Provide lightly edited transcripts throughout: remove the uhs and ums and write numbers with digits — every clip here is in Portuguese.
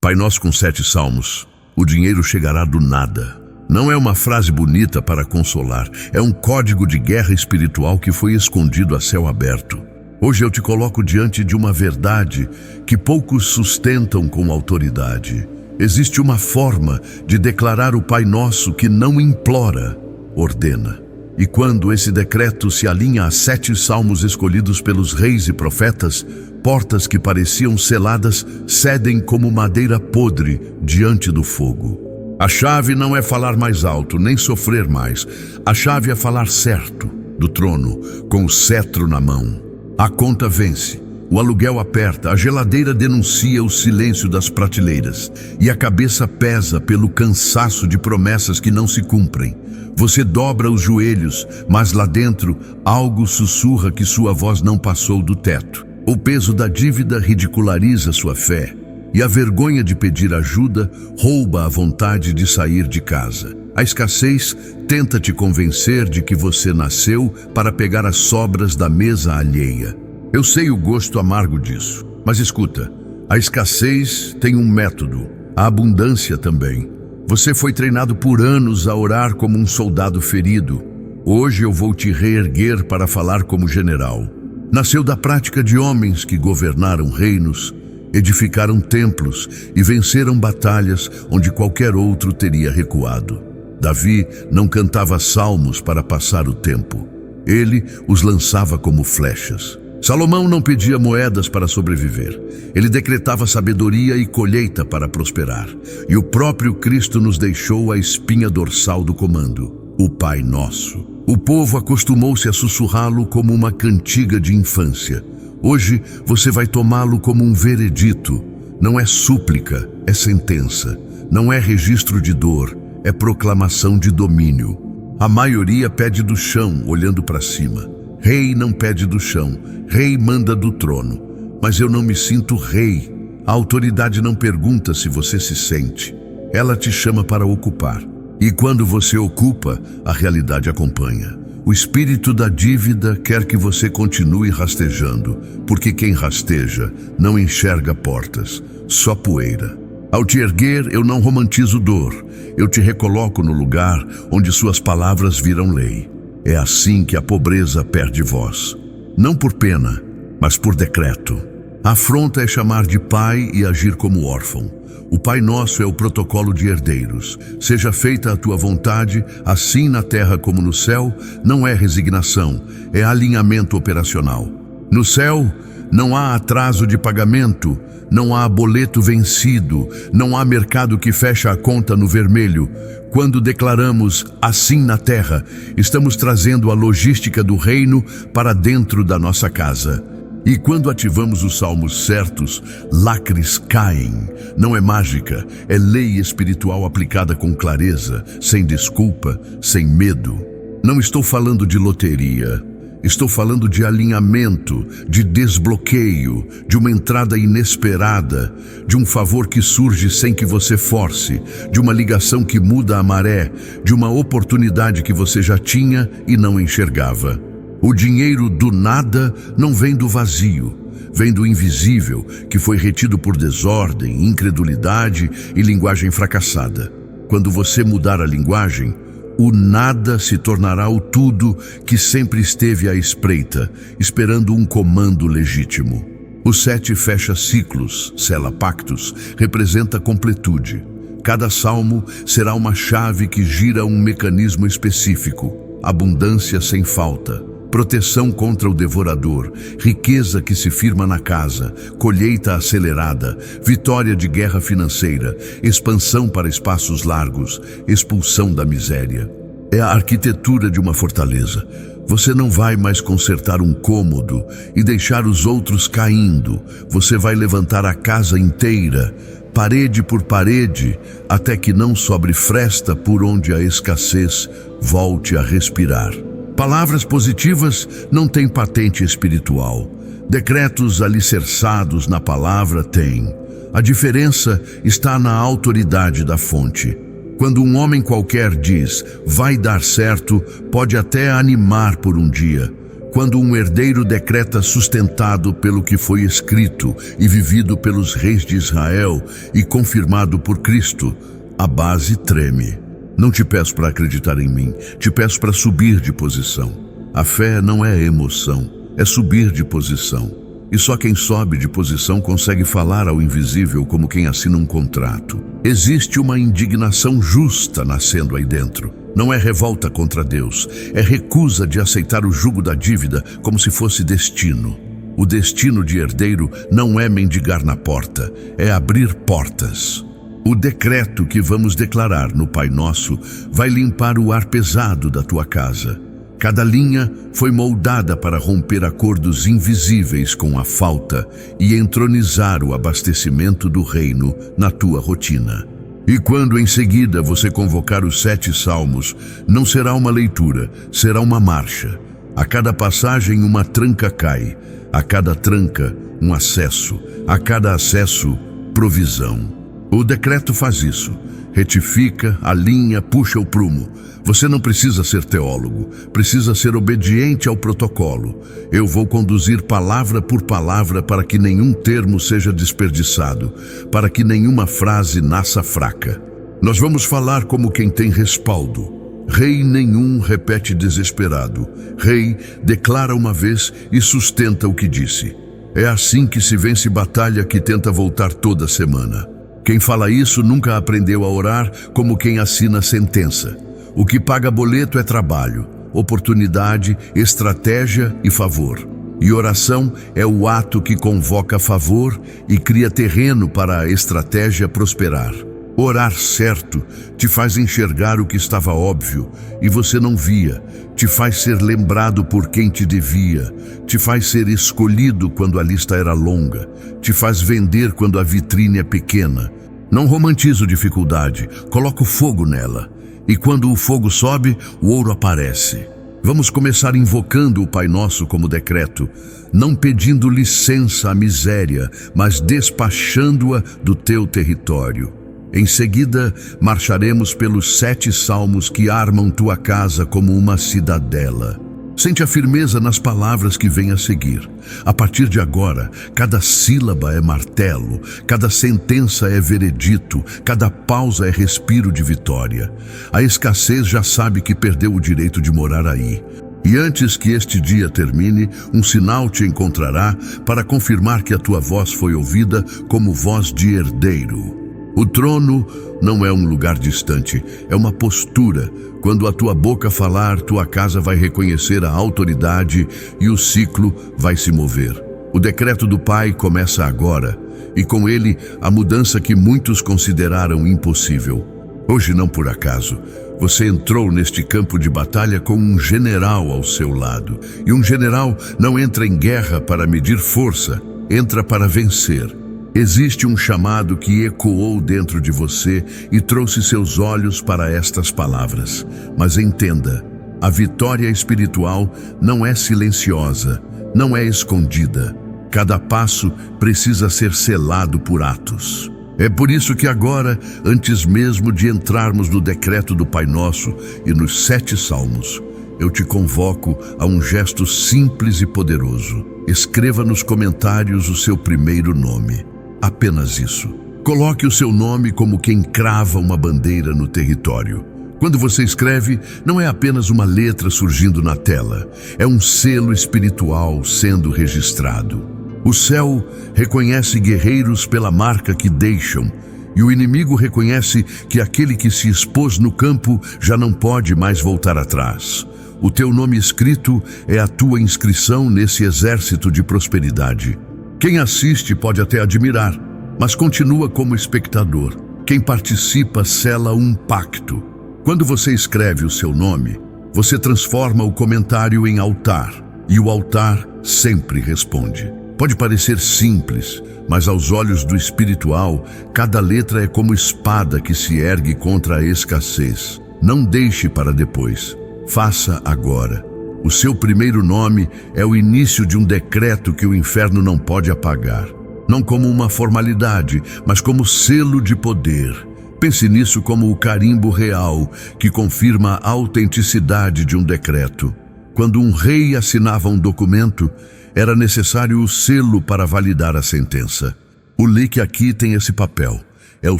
Pai Nosso com 7 salmos. O dinheiro chegará do nada. Não é uma frase bonita para consolar. É um código de guerra espiritual que foi escondido a céu aberto. Hoje eu te coloco diante de uma verdade que poucos sustentam com autoridade. Existe uma forma de declarar o Pai Nosso que não implora, ordena. E quando esse decreto se alinha a 7 salmos escolhidos pelos reis e profetas, portas que pareciam seladas cedem como madeira podre diante do fogo. A chave não é falar mais alto, nem sofrer mais. A chave é falar certo, do trono, com o cetro na mão. A conta vence, o aluguel aperta, a geladeira denuncia o silêncio das prateleiras e a cabeça pesa pelo cansaço de promessas que não se cumprem. Você dobra os joelhos, mas lá dentro algo sussurra que sua voz não passou do teto. O peso da dívida ridiculariza sua fé e a vergonha de pedir ajuda rouba a vontade de sair de casa. A escassez tenta te convencer de que você nasceu para pegar as sobras da mesa alheia. Eu sei o gosto amargo disso, mas escuta, a escassez tem um método, a abundância também. Você foi treinado por anos a orar como um soldado ferido. Hoje eu vou te reerguer para falar como general. Nasceu da prática de homens que governaram reinos, edificaram templos e venceram batalhas onde qualquer outro teria recuado. Davi não cantava salmos para passar o tempo. Ele os lançava como flechas. Salomão não pedia moedas para sobreviver. Ele decretava sabedoria e colheita para prosperar. E o próprio Cristo nos deixou a espinha dorsal do comando, o Pai Nosso. O povo acostumou-se a sussurrá-lo como uma cantiga de infância. Hoje você vai tomá-lo como um veredito. Não é súplica, é sentença. Não é registro de dor, é proclamação de domínio. A maioria pede do chão, olhando para cima. Rei não pede do chão, rei manda do trono. Mas eu não me sinto rei. A autoridade não pergunta se você se sente. Ela te chama para ocupar. E quando você ocupa, a realidade acompanha. O espírito da dívida quer que você continue rastejando, porque quem rasteja não enxerga portas, só poeira. Ao te erguer, eu não romantizo dor. Eu te recoloco no lugar onde suas palavras viram lei. É assim que a pobreza perde voz. Não por pena, mas por decreto. A afronta é chamar de pai e agir como órfão. O Pai Nosso é o protocolo de herdeiros. Seja feita a tua vontade, assim na terra como no céu. Não é resignação, é alinhamento operacional. No céu, não há atraso de pagamento, não há boleto vencido, não há mercado que fecha a conta no vermelho. Quando declaramos assim na terra, estamos trazendo a logística do reino para dentro da nossa casa. E quando ativamos os salmos certos, lacres caem. Não é mágica, é lei espiritual aplicada com clareza, sem desculpa, sem medo. Não estou falando de loteria. Estou falando de alinhamento, de desbloqueio, de uma entrada inesperada, de um favor que surge sem que você force, de uma ligação que muda a maré, de uma oportunidade que você já tinha e não enxergava. O dinheiro do nada não vem do vazio, vem do invisível, que foi retido por desordem, incredulidade e linguagem fracassada. Quando você mudar a linguagem, o nada se tornará o tudo que sempre esteve à espreita, esperando um comando legítimo. O 7 fecha ciclos, sela pactos, representa completude. Cada salmo será uma chave que gira um mecanismo específico. Abundância sem falta, proteção contra o devorador, riqueza que se firma na casa, colheita acelerada, vitória de guerra financeira, expansão para espaços largos, expulsão da miséria. É a arquitetura de uma fortaleza. Você não vai mais consertar um cômodo e deixar os outros caindo. Você vai levantar a casa inteira, parede por parede, até que não sobre fresta por onde a escassez volte a respirar. Palavras positivas não têm patente espiritual. Decretos alicerçados na palavra têm. A diferença está na autoridade da fonte. Quando um homem qualquer diz, vai dar certo, pode até animar por um dia. Quando um herdeiro decreta sustentado pelo que foi escrito e vivido pelos reis de Israel e confirmado por Cristo, a base treme. Não te peço para acreditar em mim, te peço para subir de posição. A fé não é emoção, é subir de posição. E só quem sobe de posição consegue falar ao invisível como quem assina um contrato. Existe uma indignação justa nascendo aí dentro. Não é revolta contra Deus, é recusa de aceitar o jugo da dívida como se fosse destino. O destino de herdeiro não é mendigar na porta, é abrir portas. O decreto que vamos declarar no Pai Nosso vai limpar o ar pesado da tua casa. Cada linha foi moldada para romper acordos invisíveis com a falta e entronizar o abastecimento do reino na tua rotina. E quando em seguida você convocar os 7 salmos, não será uma leitura, será uma marcha. A cada passagem uma tranca cai, a cada tranca um acesso, a cada acesso provisão. O decreto faz isso, retifica, alinha, puxa o prumo. Você não precisa ser teólogo, precisa ser obediente ao protocolo. Eu vou conduzir palavra por palavra para que nenhum termo seja desperdiçado, para que nenhuma frase nasça fraca. Nós vamos falar como quem tem respaldo. Rei nenhum repete desesperado. Rei declara uma vez e sustenta o que disse. É assim que se vence batalha que tenta voltar toda semana. Quem fala isso nunca aprendeu a orar como quem assina sentença. O que paga boleto é trabalho, oportunidade, estratégia e favor. E oração é o ato que convoca favor e cria terreno para a estratégia prosperar. Orar certo te faz enxergar o que estava óbvio e você não via, te faz ser lembrado por quem te devia, te faz ser escolhido quando a lista era longa, te faz vender quando a vitrine é pequena. Não romantizo dificuldade, coloco fogo nela. E quando o fogo sobe, o ouro aparece. Vamos começar invocando o Pai Nosso como decreto, não pedindo licença à miséria, mas despachando-a do teu território. Em seguida, marcharemos pelos 7 salmos que armam tua casa como uma cidadela. Sente a firmeza nas palavras que vêm a seguir. A partir de agora, cada sílaba é martelo, cada sentença é veredito, cada pausa é respiro de vitória. A escassez já sabe que perdeu o direito de morar aí. E antes que este dia termine, um sinal te encontrará para confirmar que a tua voz foi ouvida como voz de herdeiro. O trono não é um lugar distante, é uma postura. Quando a tua boca falar, tua casa vai reconhecer a autoridade e o ciclo vai se mover. O decreto do Pai começa agora, e com ele a mudança que muitos consideraram impossível. Hoje, não por acaso, você entrou neste campo de batalha com um general ao seu lado. E um general não entra em guerra para medir força, entra para vencer. Existe um chamado que ecoou dentro de você e trouxe seus olhos para estas palavras. Mas entenda, a vitória espiritual não é silenciosa, não é escondida. Cada passo precisa ser selado por atos. É por isso que agora, antes mesmo de entrarmos no decreto do Pai Nosso e nos 7 salmos, eu te convoco a um gesto simples e poderoso. Escreva nos comentários o seu primeiro nome. Apenas isso. Coloque o seu nome como quem crava uma bandeira no território. Quando você escreve, não é apenas uma letra surgindo na tela, é um selo espiritual sendo registrado. O céu reconhece guerreiros pela marca que deixam, e o inimigo reconhece que aquele que se expôs no campo já não pode mais voltar atrás. O teu nome escrito é a tua inscrição nesse exército de prosperidade. Quem assiste pode até admirar, mas continua como espectador. Quem participa sela um pacto. Quando você escreve o seu nome, você transforma o comentário em altar, e o altar sempre responde. Pode parecer simples, mas aos olhos do espiritual, cada letra é como espada que se ergue contra a escassez. Não deixe para depois. Faça agora. O seu primeiro nome é o início de um decreto que o inferno não pode apagar. Não como uma formalidade, mas como selo de poder. Pense nisso como o carimbo real que confirma a autenticidade de um decreto. Quando um rei assinava um documento, era necessário o selo para validar a sentença. O link aqui tem esse papel. É o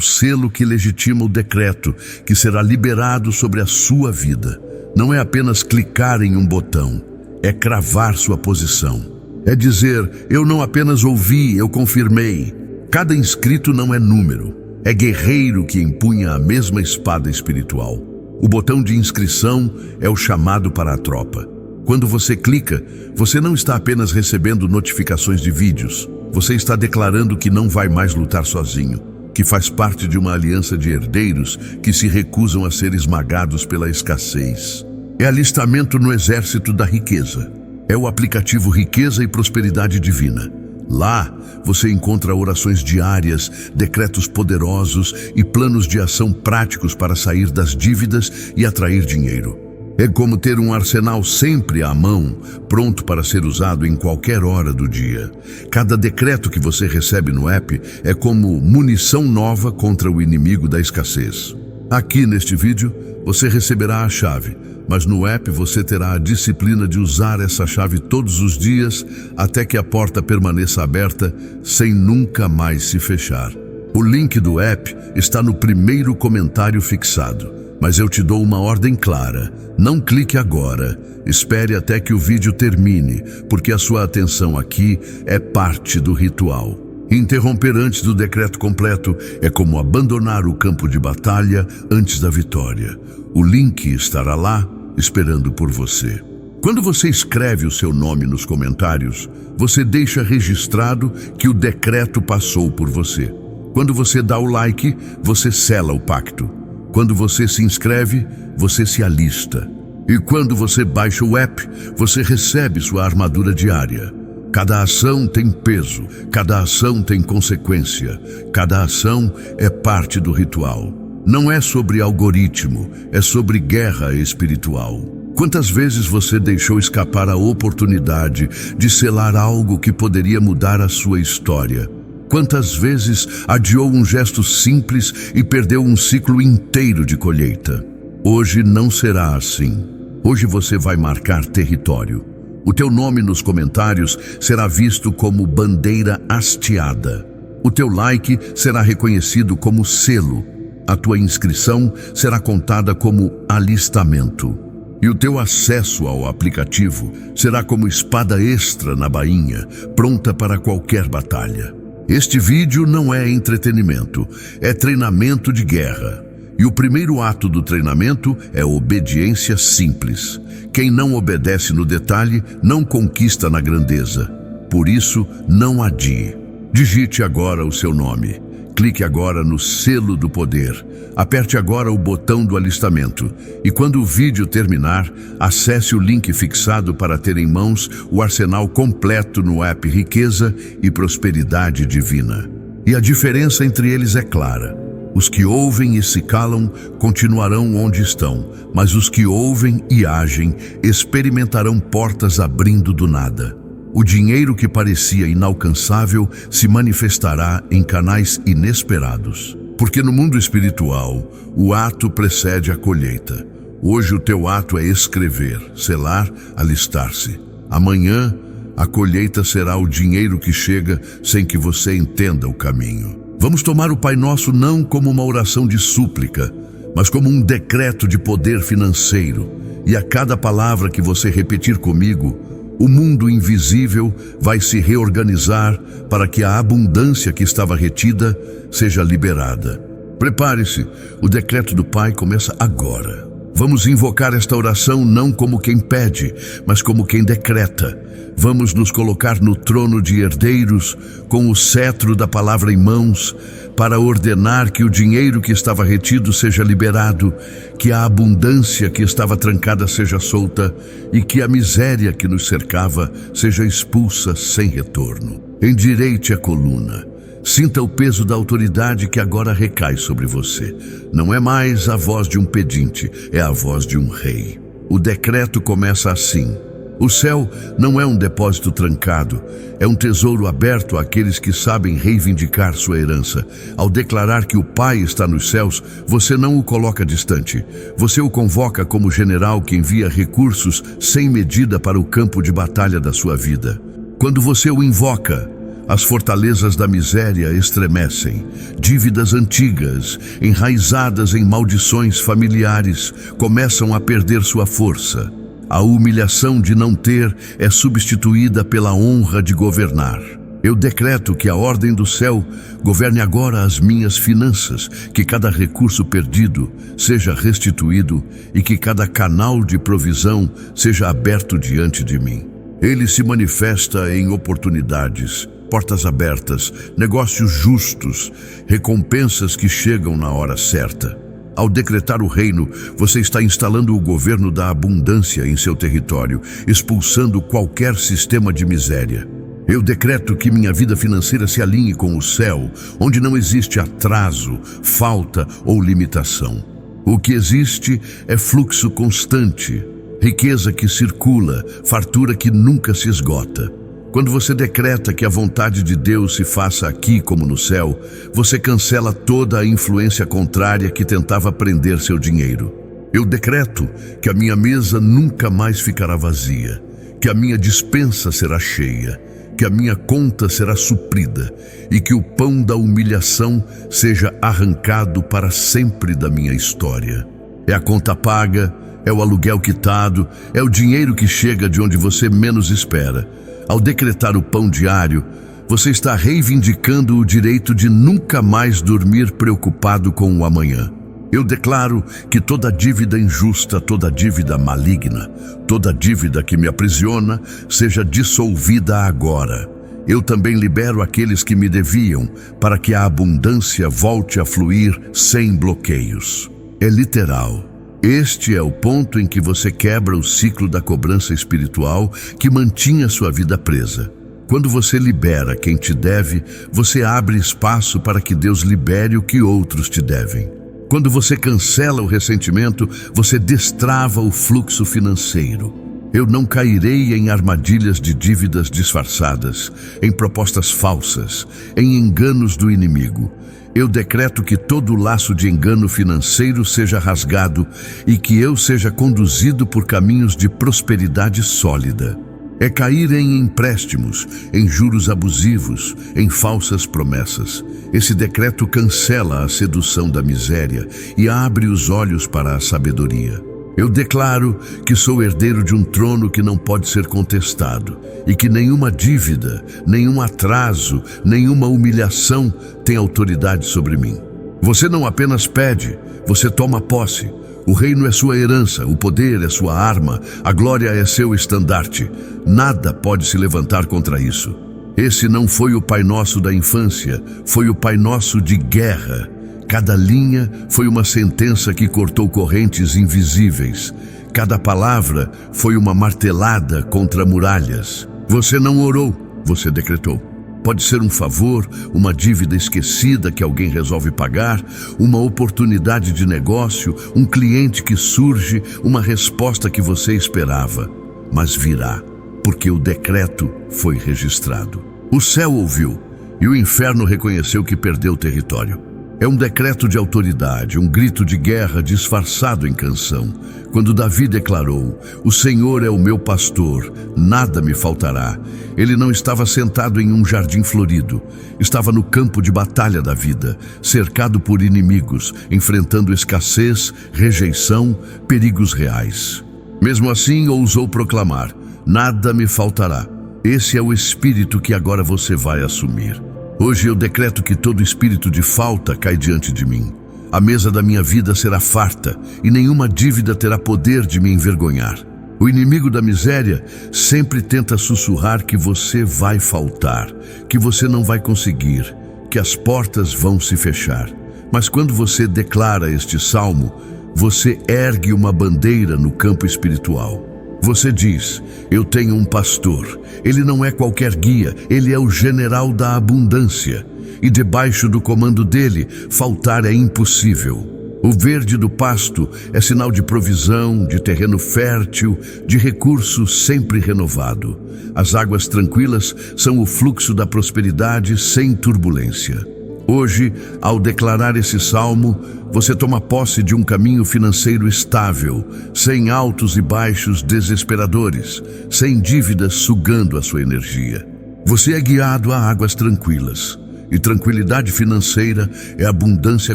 selo que legitima o decreto que será liberado sobre a sua vida. Não é apenas clicar em um botão, é cravar sua posição. É dizer, eu não apenas ouvi, eu confirmei. Cada inscrito não é número, é guerreiro que empunha a mesma espada espiritual. O botão de inscrição é o chamado para a tropa. Quando você clica, você não está apenas recebendo notificações de vídeos. Você está declarando que não vai mais lutar sozinho, que faz parte de uma aliança de herdeiros que se recusam a ser esmagados pela escassez. É alistamento no exército da riqueza. É o aplicativo Riqueza e Prosperidade Divina. Lá, você encontra orações diárias, decretos poderosos e planos de ação práticos para sair das dívidas e atrair dinheiro. É como ter um arsenal sempre à mão, pronto para ser usado em qualquer hora do dia. Cada decreto que você recebe no app é como munição nova contra o inimigo da escassez. Aqui neste vídeo, você receberá a chave, mas no app você terá a disciplina de usar essa chave todos os dias até que a porta permaneça aberta sem nunca mais se fechar. O link do app está no primeiro comentário fixado. Mas eu te dou uma ordem clara, não clique agora, espere até que o vídeo termine, porque a sua atenção aqui é parte do ritual. Interromper antes do decreto completo é como abandonar o campo de batalha antes da vitória. O link estará lá, esperando por você. Quando você escreve o seu nome nos comentários, você deixa registrado que o decreto passou por você. Quando você dá o like, você sela o pacto. Quando você se inscreve, você se alista. E quando você baixa o app, você recebe sua armadura diária. Cada ação tem peso, cada ação tem consequência, cada ação é parte do ritual. Não é sobre algoritmo, é sobre guerra espiritual. Quantas vezes você deixou escapar a oportunidade de selar algo que poderia mudar a sua história? Quantas vezes adiou um gesto simples e perdeu um ciclo inteiro de colheita? Hoje não será assim. Hoje você vai marcar território. O teu nome nos comentários será visto como bandeira hasteada. O teu like será reconhecido como selo. A tua inscrição será contada como alistamento. E o teu acesso ao aplicativo será como espada extra na bainha, pronta para qualquer batalha. Este vídeo não é entretenimento, é treinamento de guerra. E o primeiro ato do treinamento é obediência simples. Quem não obedece no detalhe não conquista na grandeza. Por isso, não adie. Digite agora o seu nome. Clique agora no selo do poder. Aperte agora o botão do alistamento. E quando o vídeo terminar, acesse o link fixado para ter em mãos o arsenal completo no app Riqueza e Prosperidade Divina. E a diferença entre eles é clara. Os que ouvem e se calam continuarão onde estão, mas os que ouvem e agem experimentarão portas abrindo do nada. O dinheiro que parecia inalcançável se manifestará em canais inesperados. Porque no mundo espiritual, o ato precede a colheita. Hoje o teu ato é escrever, selar, alistar-se. Amanhã, a colheita será o dinheiro que chega sem que você entenda o caminho. Vamos tomar o Pai Nosso não como uma oração de súplica, mas como um decreto de poder financeiro. E a cada palavra que você repetir comigo, o mundo invisível vai se reorganizar para que a abundância que estava retida seja liberada. Prepare-se, o decreto do Pai começa agora. Vamos invocar esta oração não como quem pede, mas como quem decreta. Vamos nos colocar no trono de herdeiros, com o cetro da palavra em mãos, para ordenar que o dinheiro que estava retido seja liberado, que a abundância que estava trancada seja solta e que a miséria que nos cercava seja expulsa sem retorno. Endireite a coluna. Sinta o peso da autoridade que agora recai sobre você. Não é mais a voz de um pedinte, é a voz de um rei. O decreto começa assim: O céu não é um depósito trancado, é um tesouro aberto àqueles que sabem reivindicar sua herança. Ao declarar que o Pai está nos céus, você não o coloca distante. Você o convoca como general que envia recursos sem medida para o campo de batalha da sua vida. Quando você o invoca, as fortalezas da miséria estremecem. Dívidas antigas, enraizadas em maldições familiares, começam a perder sua força. A humilhação de não ter é substituída pela honra de governar. Eu decreto que a ordem do céu governe agora as minhas finanças, que cada recurso perdido seja restituído e que cada canal de provisão seja aberto diante de mim. Ele se manifesta em oportunidades, portas abertas, negócios justos, recompensas que chegam na hora certa. Ao decretar o reino, você está instalando o governo da abundância em seu território, expulsando qualquer sistema de miséria. Eu decreto que minha vida financeira se alinhe com o céu, onde não existe atraso, falta ou limitação. O que existe é fluxo constante, riqueza que circula, fartura que nunca se esgota. Quando você decreta que a vontade de Deus se faça aqui como no céu, você cancela toda a influência contrária que tentava prender seu dinheiro. Eu decreto que a minha mesa nunca mais ficará vazia, que a minha despensa será cheia, que a minha conta será suprida e que o pão da humilhação seja arrancado para sempre da minha história. É a conta paga, é o aluguel quitado, é o dinheiro que chega de onde você menos espera. Ao decretar o pão diário, você está reivindicando o direito de nunca mais dormir preocupado com o amanhã. Eu declaro que toda dívida injusta, toda dívida maligna, toda dívida que me aprisiona, seja dissolvida agora. Eu também libero aqueles que me deviam, para que a abundância volte a fluir sem bloqueios. É literal. Este é o ponto em que você quebra o ciclo da cobrança espiritual que mantinha sua vida presa. Quando você libera quem te deve, você abre espaço para que Deus libere o que outros te devem. Quando você cancela o ressentimento, você destrava o fluxo financeiro. Eu não cairei em armadilhas de dívidas disfarçadas, em propostas falsas, em enganos do inimigo. Eu decreto que todo laço de engano financeiro seja rasgado e que eu seja conduzido por caminhos de prosperidade sólida. É cair em empréstimos, em juros abusivos, em falsas promessas. Esse decreto cancela a sedução da miséria e abre os olhos para a sabedoria. Eu declaro que sou herdeiro de um trono que não pode ser contestado e que nenhuma dívida, nenhum atraso, nenhuma humilhação tem autoridade sobre mim. Você não apenas pede, você toma posse. O reino é sua herança, o poder é sua arma, a glória é seu estandarte. Nada pode se levantar contra isso. Esse não foi o Pai Nosso da infância, foi o Pai Nosso de guerra. Cada linha foi uma sentença que cortou correntes invisíveis. Cada palavra foi uma martelada contra muralhas. Você não orou, você decretou. Pode ser um favor, uma dívida esquecida que alguém resolve pagar, uma oportunidade de negócio, um cliente que surge, uma resposta que você esperava. Mas virá, porque o decreto foi registrado. O céu ouviu e o inferno reconheceu que perdeu território. É um decreto de autoridade, um grito de guerra disfarçado em canção. Quando Davi declarou: "O Senhor é o meu pastor, nada me faltará." Ele não estava sentado em um jardim florido. Estava no campo de batalha da vida, cercado por inimigos, enfrentando escassez, rejeição, perigos reais. Mesmo assim, ousou proclamar: "Nada me faltará." Esse é o espírito que agora você vai assumir. Hoje eu decreto que todo espírito de falta cai diante de mim. A mesa da minha vida será farta e nenhuma dívida terá poder de me envergonhar. O inimigo da miséria sempre tenta sussurrar que você vai faltar, que você não vai conseguir, que as portas vão se fechar. Mas quando você declara este salmo, você ergue uma bandeira no campo espiritual. Você diz: "Eu tenho um pastor. Ele não é qualquer guia, ele é o general da abundância. E debaixo do comando dele, faltar é impossível." O verde do pasto é sinal de provisão, de terreno fértil, de recurso sempre renovado. As águas tranquilas são o fluxo da prosperidade sem turbulência. Hoje, ao declarar esse salmo, você toma posse de um caminho financeiro estável, sem altos e baixos desesperadores, sem dívidas sugando a sua energia. Você é guiado a águas tranquilas. E tranquilidade financeira é abundância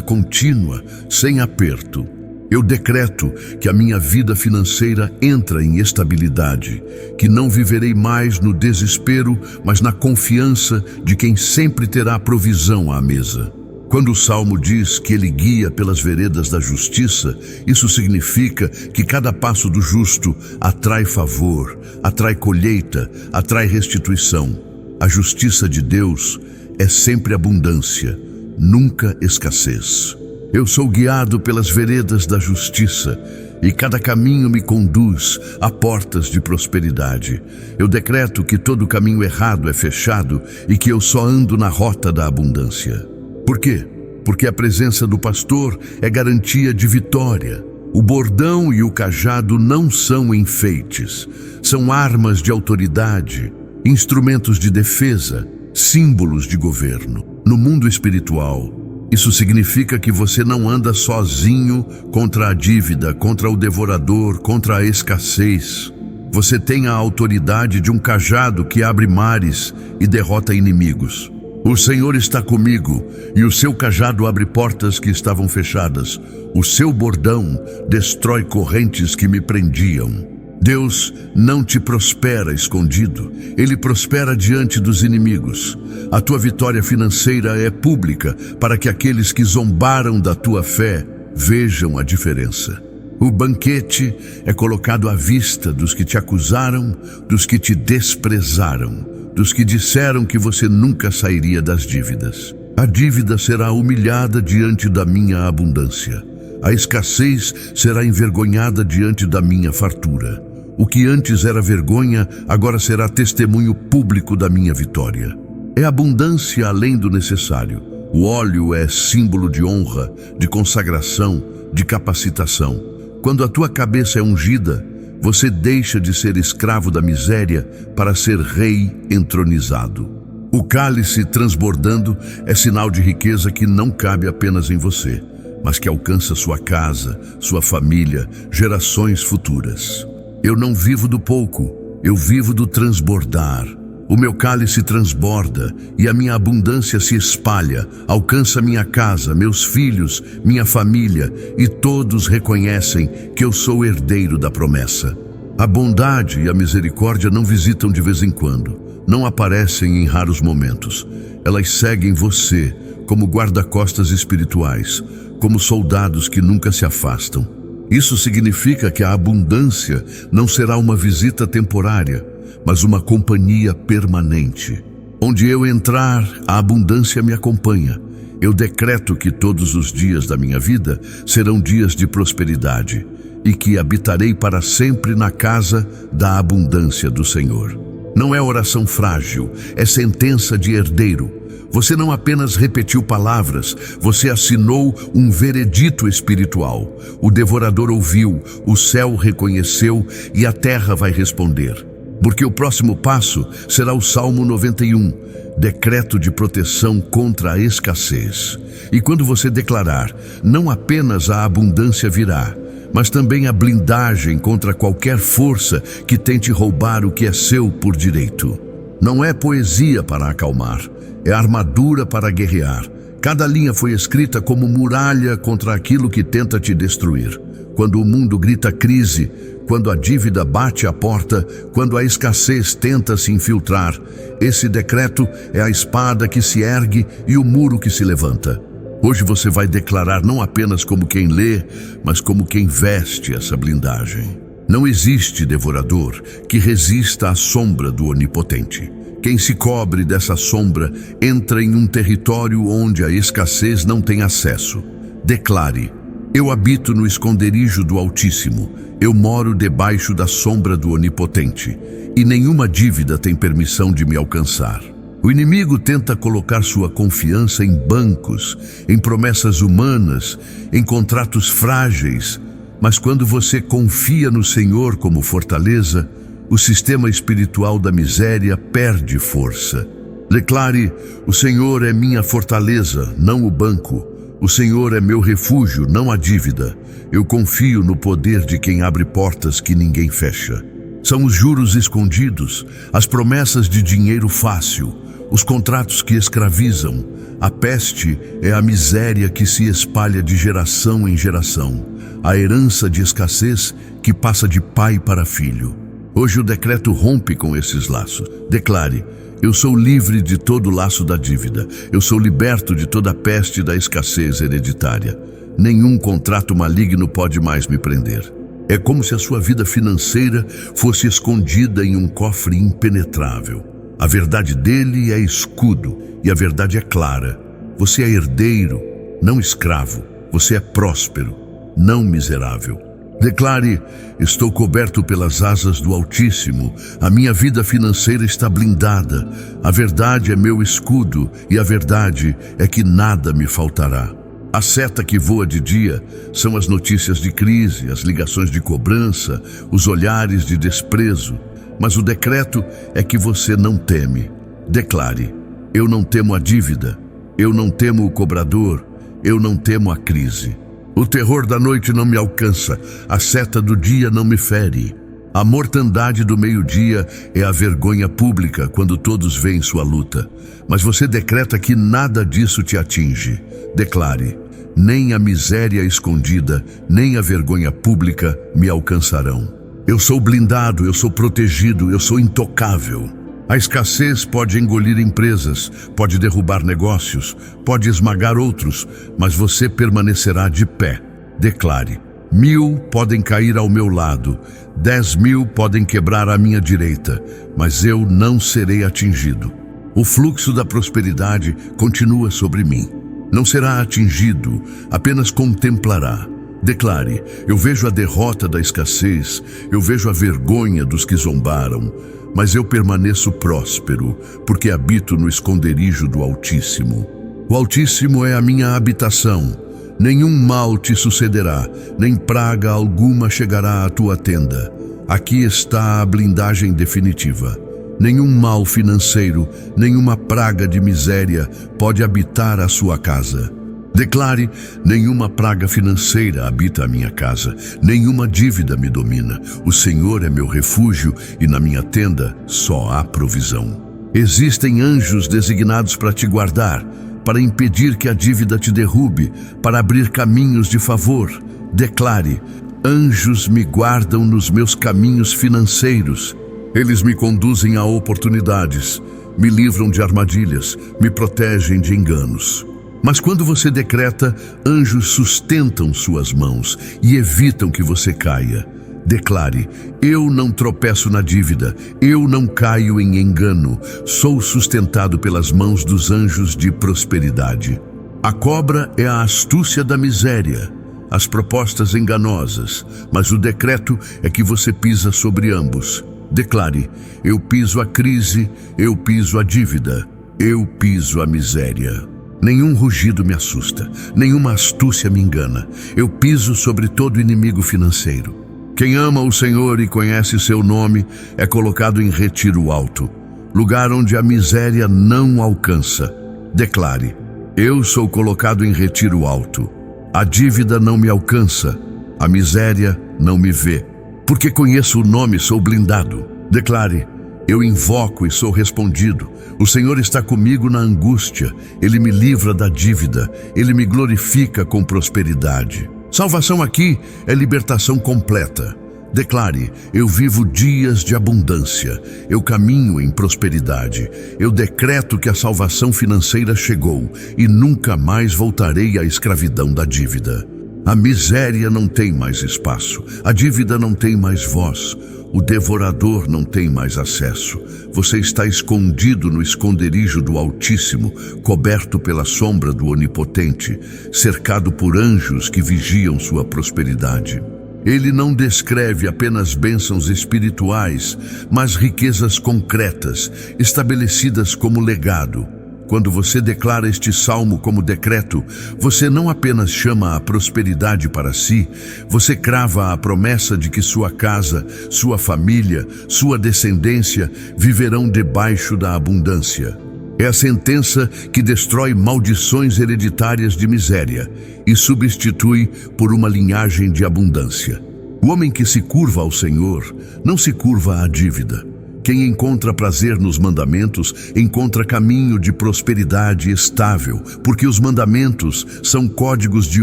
contínua, sem aperto. Eu decreto que a minha vida financeira entra em estabilidade, que não viverei mais no desespero, mas na confiança de quem sempre terá provisão à mesa. Quando o Salmo diz que ele guia pelas veredas da justiça, isso significa que cada passo do justo atrai favor, atrai colheita, atrai restituição. A justiça de Deus é sempre abundância, nunca escassez. Eu sou guiado pelas veredas da justiça e cada caminho me conduz a portas de prosperidade. Eu decreto que todo caminho errado é fechado e que eu só ando na rota da abundância. Por quê? Porque a presença do pastor é garantia de vitória. O bordão e o cajado não são enfeites, são armas de autoridade, instrumentos de defesa, símbolos de governo. No mundo espiritual, isso significa que você não anda sozinho contra a dívida, contra o devorador, contra a escassez. Você tem a autoridade de um cajado que abre mares e derrota inimigos. O Senhor está comigo, e o seu cajado abre portas que estavam fechadas. O seu bordão destrói correntes que me prendiam. Deus não te prospera escondido, Ele prospera diante dos inimigos. A tua vitória financeira é pública para que aqueles que zombaram da tua fé vejam a diferença. O banquete é colocado à vista dos que te acusaram, dos que te desprezaram, dos que disseram que você nunca sairia das dívidas. A dívida será humilhada diante da minha abundância. A escassez será envergonhada diante da minha fartura. O que antes era vergonha, agora será testemunho público da minha vitória. É abundância além do necessário. O óleo é símbolo de honra, de consagração, de capacitação. Quando a tua cabeça é ungida, você deixa de ser escravo da miséria para ser rei entronizado. O cálice transbordando é sinal de riqueza que não cabe apenas em você, mas que alcança sua casa, sua família, gerações futuras. Eu não vivo do pouco, eu vivo do transbordar. O meu cálice transborda e a minha abundância se espalha, alcança minha casa, meus filhos, minha família, e todos reconhecem que eu sou herdeiro da promessa. A bondade e a misericórdia não visitam de vez em quando, não aparecem em raros momentos. Elas seguem você como guarda-costas espirituais, como soldados que nunca se afastam. Isso significa que a abundância não será uma visita temporária, mas uma companhia permanente. Onde eu entrar, a abundância me acompanha. Eu decreto que todos os dias da minha vida serão dias de prosperidade e que habitarei para sempre na casa da abundância do Senhor. Não é oração frágil, é sentença de herdeiro. Você não apenas repetiu palavras, você assinou um veredito espiritual. O devorador ouviu, o céu reconheceu e a terra vai responder. Porque o próximo passo será o Salmo 91, decreto de proteção contra a escassez. E quando você declarar, não apenas a abundância virá, mas também a blindagem contra qualquer força que tente roubar o que é seu por direito. Não é poesia para acalmar, é armadura para guerrear. Cada linha foi escrita como muralha contra aquilo que tenta te destruir. Quando o mundo grita crise, quando a dívida bate à porta, quando a escassez tenta se infiltrar, esse decreto é a espada que se ergue e o muro que se levanta. Hoje você vai declarar não apenas como quem lê, mas como quem veste essa blindagem. Não existe devorador que resista à sombra do Onipotente. Quem se cobre dessa sombra entra em um território onde a escassez não tem acesso. Declare: eu habito no esconderijo do Altíssimo, eu moro debaixo da sombra do Onipotente, e nenhuma dívida tem permissão de me alcançar. O inimigo tenta colocar sua confiança em bancos, em promessas humanas, em contratos frágeis, mas quando você confia no Senhor como fortaleza, o sistema espiritual da miséria perde força. Declare: o Senhor é minha fortaleza, não o banco. O Senhor é meu refúgio, não a dívida. Eu confio no poder de quem abre portas que ninguém fecha. São os juros escondidos, as promessas de dinheiro fácil, os contratos que escravizam. A peste é a miséria que se espalha de geração em geração, a herança de escassez que passa de pai para filho. Hoje o decreto rompe com esses laços. Declare: eu sou livre de todo o laço da dívida. Eu sou liberto de toda a peste da escassez hereditária. Nenhum contrato maligno pode mais me prender. É como se a sua vida financeira fosse escondida em um cofre impenetrável. A verdade dele é escudo e a verdade é clara. Você é herdeiro, não escravo. Você é próspero, não miserável. Declare: estou coberto pelas asas do Altíssimo. A minha vida financeira está blindada. A verdade é meu escudo e a verdade é que nada me faltará. A seta que voa de dia são as notícias de crise, as ligações de cobrança, os olhares de desprezo. Mas o decreto é que você não teme. Declare: eu não temo a dívida, eu não temo o cobrador, eu não temo a crise. O terror da noite não me alcança, a seta do dia não me fere. A mortandade do meio-dia é a vergonha pública quando todos veem sua luta. Mas você decreta que nada disso te atinge. Declare: nem a miséria escondida, nem a vergonha pública me alcançarão. Eu sou blindado, eu sou protegido, eu sou intocável. A escassez pode engolir empresas, pode derrubar negócios, pode esmagar outros, mas você permanecerá de pé. Declare: 1000 podem cair ao meu lado, 10.000 podem quebrar à minha direita, mas eu não serei atingido. O fluxo da prosperidade continua sobre mim. Não será atingido, apenas contemplará. Declare: eu vejo a derrota da escassez, eu vejo a vergonha dos que zombaram, mas eu permaneço próspero, porque habito no esconderijo do Altíssimo. O Altíssimo é a minha habitação. Nenhum mal te sucederá, nem praga alguma chegará à tua tenda. Aqui está a blindagem definitiva. Nenhum mal financeiro, nenhuma praga de miséria pode habitar a sua casa. Declare: nenhuma praga financeira habita a minha casa, nenhuma dívida me domina. O Senhor é meu refúgio e na minha tenda só há provisão. Existem anjos designados para te guardar, para impedir que a dívida te derrube, para abrir caminhos de favor. Declare: anjos me guardam nos meus caminhos financeiros. Eles me conduzem a oportunidades, me livram de armadilhas, me protegem de enganos. Mas quando você decreta, anjos sustentam suas mãos e evitam que você caia. Declare: eu não tropeço na dívida, eu não caio em engano, sou sustentado pelas mãos dos anjos de prosperidade. A cobra é a astúcia da miséria, as propostas enganosas, mas o decreto é que você pisa sobre ambos. Declare: eu piso a crise, eu piso a dívida, eu piso a miséria. Nenhum rugido me assusta, nenhuma astúcia me engana. Eu piso sobre todo inimigo financeiro. Quem ama o Senhor e conhece seu nome é colocado em retiro alto, lugar onde a miséria não alcança. Declare: eu sou colocado em retiro alto. A dívida não me alcança, a miséria não me vê. Porque conheço o nome, sou blindado. Declare: eu invoco e sou respondido. O Senhor está comigo na angústia. Ele me livra da dívida. Ele me glorifica com prosperidade. Salvação aqui é libertação completa. Declare: eu vivo dias de abundância. Eu caminho em prosperidade. Eu decreto que a salvação financeira chegou e nunca mais voltarei à escravidão da dívida. A miséria não tem mais espaço. A dívida não tem mais voz. O devorador não tem mais acesso. Você está escondido no esconderijo do Altíssimo, coberto pela sombra do Onipotente, cercado por anjos que vigiam sua prosperidade. Ele não descreve apenas bênçãos espirituais, mas riquezas concretas, estabelecidas como legado. Quando você declara este salmo como decreto, você não apenas chama a prosperidade para si, você crava a promessa de que sua casa, sua família, sua descendência viverão debaixo da abundância. É a sentença que destrói maldições hereditárias de miséria e substitui por uma linhagem de abundância. O homem que se curva ao Senhor não se curva à dívida. Quem encontra prazer nos mandamentos encontra caminho de prosperidade estável, porque os mandamentos são códigos de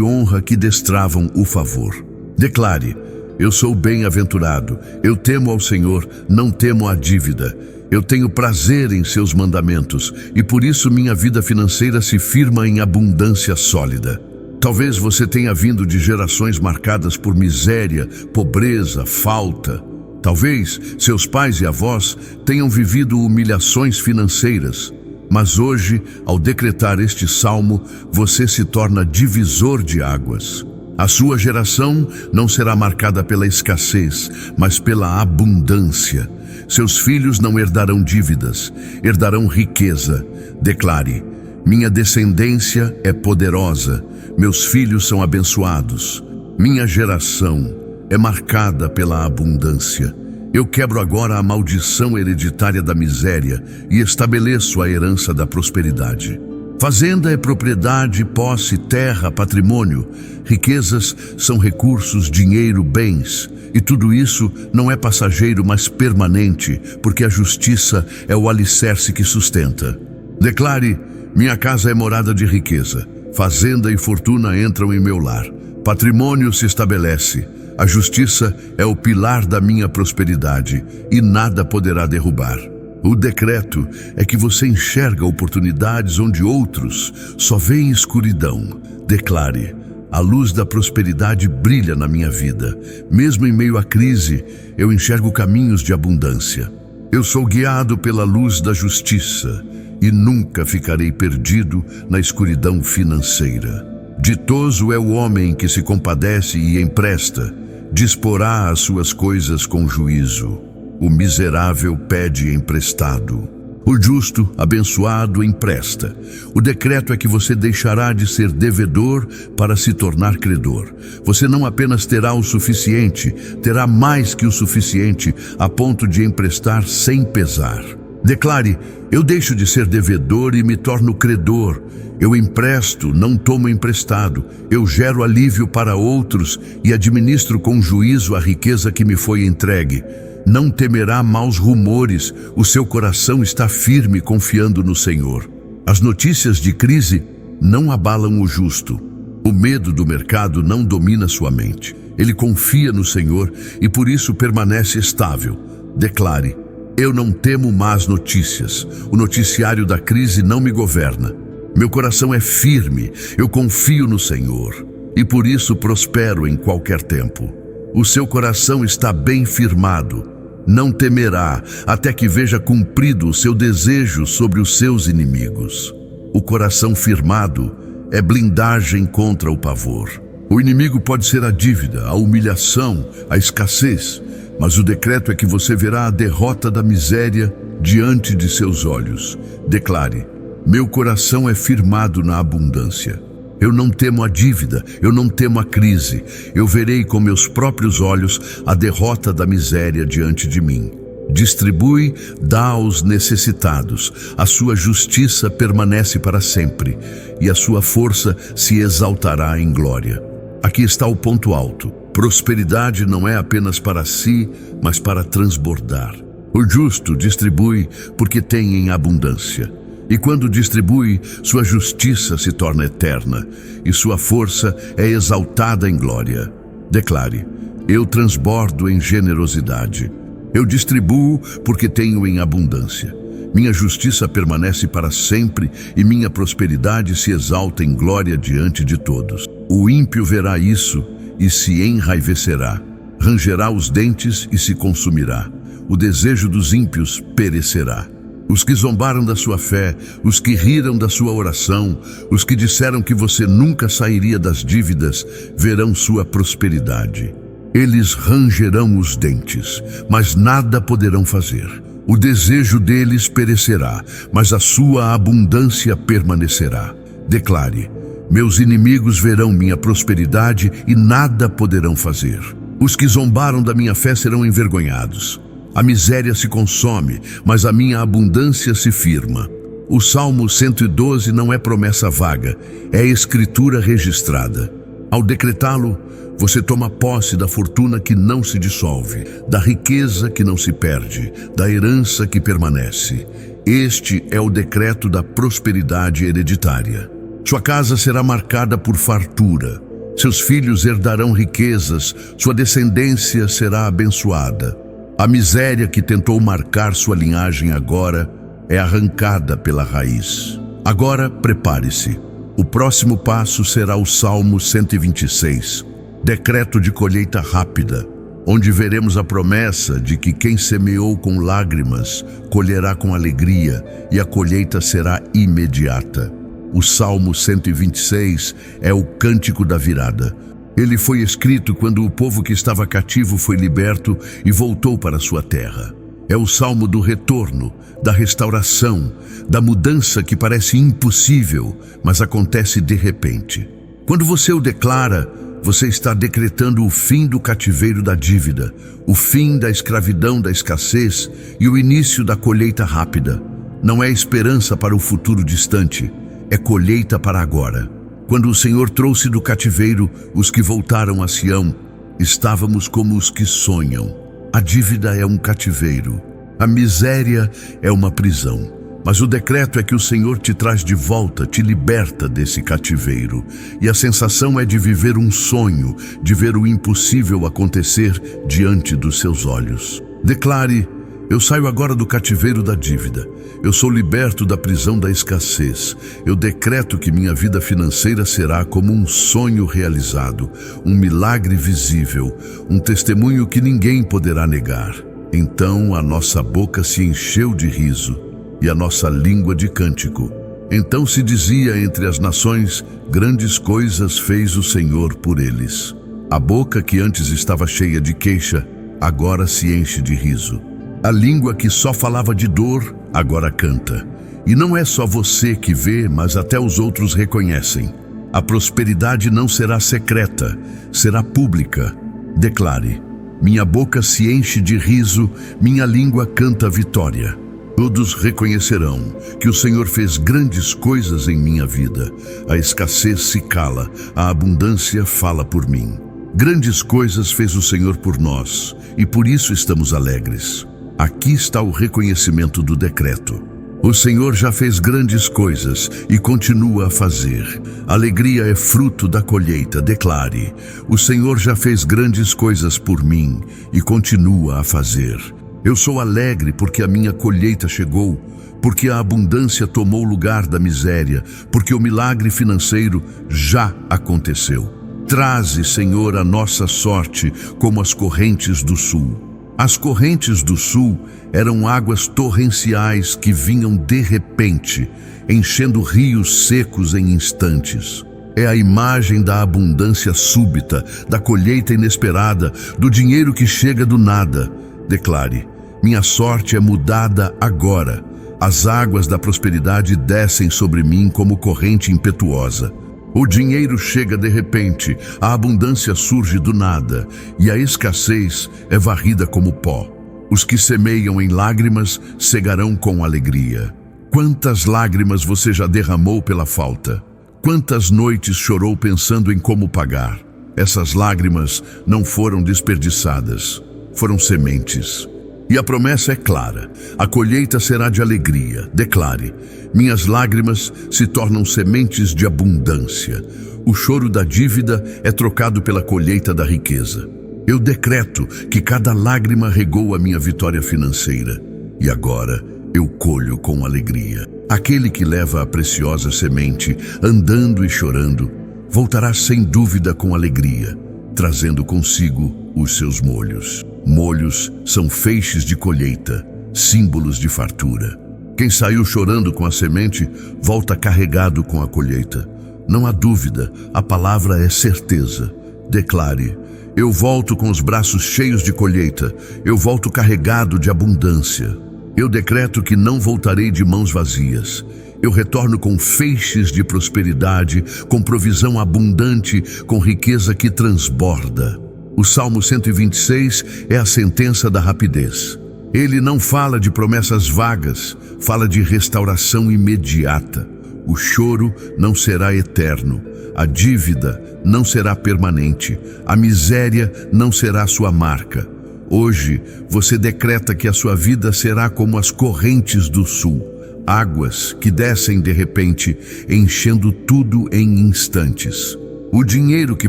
honra que destravam o favor. Declare: eu sou bem-aventurado, eu temo ao Senhor, não temo a dívida. Eu tenho prazer em seus mandamentos e por isso minha vida financeira se firma em abundância sólida. Talvez você tenha vindo de gerações marcadas por miséria, pobreza, falta. Talvez seus pais e avós tenham vivido humilhações financeiras. Mas hoje, ao decretar este salmo, você se torna divisor de águas. A sua geração não será marcada pela escassez, mas pela abundância. Seus filhos não herdarão dívidas, herdarão riqueza. Declare: minha descendência é poderosa, meus filhos são abençoados. Minha geração é marcada pela abundância. Eu quebro agora a maldição hereditária da miséria e estabeleço a herança da prosperidade. Fazenda é propriedade, posse, terra, patrimônio. Riquezas são recursos, dinheiro, bens. E tudo isso não é passageiro, mas permanente, porque a justiça é o alicerce que sustenta. Declare: minha casa é morada de riqueza. Fazenda e fortuna entram em meu lar. Patrimônio se estabelece. A justiça é o pilar da minha prosperidade e nada poderá derrubar. O decreto é que você enxerga oportunidades onde outros só veem escuridão. Declare: a luz da prosperidade brilha na minha vida. Mesmo em meio à crise, eu enxergo caminhos de abundância. Eu sou guiado pela luz da justiça e nunca ficarei perdido na escuridão financeira. Ditoso é o homem que se compadece e empresta, disporá as suas coisas com juízo. O miserável pede emprestado. O justo, abençoado, empresta. O decreto é que você deixará de ser devedor para se tornar credor. Você não apenas terá o suficiente, terá mais que o suficiente, a ponto de emprestar sem pesar. Declare: eu deixo de ser devedor e me torno credor. Eu empresto, não tomo emprestado. Eu gero alívio para outros e administro com juízo a riqueza que me foi entregue. Não temerá maus rumores, o seu coração está firme confiando no Senhor. As notícias de crise não abalam o justo. O medo do mercado não domina sua mente. Ele confia no Senhor e por isso permanece estável. Declare: eu não temo más notícias. O noticiário da crise não me governa. Meu coração é firme, eu confio no Senhor e por isso prospero em qualquer tempo. O seu coração está bem firmado. Não temerá até que veja cumprido o seu desejo sobre os seus inimigos. O coração firmado é blindagem contra o pavor. O inimigo pode ser a dívida, a humilhação, a escassez, mas o decreto é que você verá a derrota da miséria diante de seus olhos. Declare: meu coração é firmado na abundância. Eu não temo a dívida, eu não temo a crise. Eu verei com meus próprios olhos a derrota da miséria diante de mim. Distribui, dá aos necessitados. A sua justiça permanece para sempre e a sua força se exaltará em glória. Aqui está o ponto alto. Prosperidade não é apenas para si, mas para transbordar. O justo distribui porque tem em abundância. E quando distribui, sua justiça se torna eterna e sua força é exaltada em glória. Declare: eu transbordo em generosidade. Eu distribuo porque tenho em abundância. Minha justiça permanece para sempre e minha prosperidade se exalta em glória diante de todos. O ímpio verá isso e se enraivecerá. Rangerá os dentes e se consumirá. O desejo dos ímpios perecerá. Os que zombaram da sua fé, os que riram da sua oração, os que disseram que você nunca sairia das dívidas, verão sua prosperidade. Eles rangerão os dentes, mas nada poderão fazer. O desejo deles perecerá, mas a sua abundância permanecerá. Declare: meus inimigos verão minha prosperidade e nada poderão fazer. Os que zombaram da minha fé serão envergonhados. A miséria se consome, mas a minha abundância se firma. O Salmo 112 não é promessa vaga, é escritura registrada. Ao decretá-lo, você toma posse da fortuna que não se dissolve, da riqueza que não se perde, da herança que permanece. Este é o decreto da prosperidade hereditária. Sua casa será marcada por fartura. Seus filhos herdarão riquezas, sua descendência será abençoada. A miséria que tentou marcar sua linhagem agora é arrancada pela raiz. Agora prepare-se. O próximo passo será o Salmo 126, decreto de colheita rápida, onde veremos a promessa de que quem semeou com lágrimas colherá com alegria e a colheita será imediata. O Salmo 126 é o cântico da virada. Ele foi escrito quando o povo que estava cativo foi liberto e voltou para sua terra. É o salmo do retorno, da restauração, da mudança que parece impossível, mas acontece de repente. Quando você o declara, você está decretando o fim do cativeiro da dívida, o fim da escravidão da escassez e o início da colheita rápida. Não é esperança para o futuro distante, é colheita para agora. Quando o Senhor trouxe do cativeiro os que voltaram a Sião, estávamos como os que sonham. A dívida é um cativeiro, a miséria é uma prisão. Mas o decreto é que o Senhor te traz de volta, te liberta desse cativeiro. E a sensação é de viver um sonho, de ver o impossível acontecer diante dos seus olhos. Declare: eu saio agora do cativeiro da dívida. Eu sou liberto da prisão da escassez. Eu decreto que minha vida financeira será como um sonho realizado, um milagre visível, um testemunho que ninguém poderá negar. Então a nossa boca se encheu de riso e a nossa língua de cântico. Então se dizia entre as nações: grandes coisas fez o Senhor por eles. A boca que antes estava cheia de queixa, agora se enche de riso. A língua que só falava de dor, agora canta. E não é só você que vê, mas até os outros reconhecem. A prosperidade não será secreta, será pública. Declare: minha boca se enche de riso, minha língua canta vitória. Todos reconhecerão que o Senhor fez grandes coisas em minha vida. A escassez se cala, a abundância fala por mim. Grandes coisas fez o Senhor por nós, e por isso estamos alegres. Aqui está o reconhecimento do decreto. O Senhor já fez grandes coisas e continua a fazer. Alegria é fruto da colheita, declare: o Senhor já fez grandes coisas por mim e continua a fazer. Eu sou alegre porque a minha colheita chegou, porque a abundância tomou lugar da miséria, porque o milagre financeiro já aconteceu. Traze, Senhor, a nossa sorte como as correntes do sul. As correntes do sul eram águas torrenciais que vinham de repente, enchendo rios secos em instantes. É a imagem da abundância súbita, da colheita inesperada, do dinheiro que chega do nada. Declare: minha sorte é mudada agora. As águas da prosperidade descem sobre mim como corrente impetuosa. O dinheiro chega de repente, a abundância surge do nada, e a escassez é varrida como pó. Os que semeiam em lágrimas cegarão com alegria. Quantas lágrimas você já derramou pela falta? Quantas noites chorou pensando em como pagar? Essas lágrimas não foram desperdiçadas, foram sementes. E a promessa é clara: a colheita será de alegria. Declare: minhas lágrimas se tornam sementes de abundância. O choro da dívida é trocado pela colheita da riqueza. Eu decreto que cada lágrima regou a minha vitória financeira. E agora eu colho com alegria. Aquele que leva a preciosa semente, andando e chorando, voltará sem dúvida com alegria, trazendo consigo os seus molhos. Molhos são feixes de colheita, símbolos de fartura. Quem saiu chorando com a semente, volta carregado com a colheita. Não há dúvida, a palavra é certeza. Declare: Eu volto com os braços cheios de colheita, eu volto carregado de abundância. Eu decreto que não voltarei de mãos vazias. Eu retorno com feixes de prosperidade, com provisão abundante, com riqueza que transborda. O Salmo 126 é a sentença da rapidez. Ele não fala de promessas vagas, fala de restauração imediata. O choro não será eterno, a dívida não será permanente, a miséria não será sua marca. Hoje, você decreta que a sua vida será como as correntes do sul, águas que descem de repente, enchendo tudo em instantes. O dinheiro que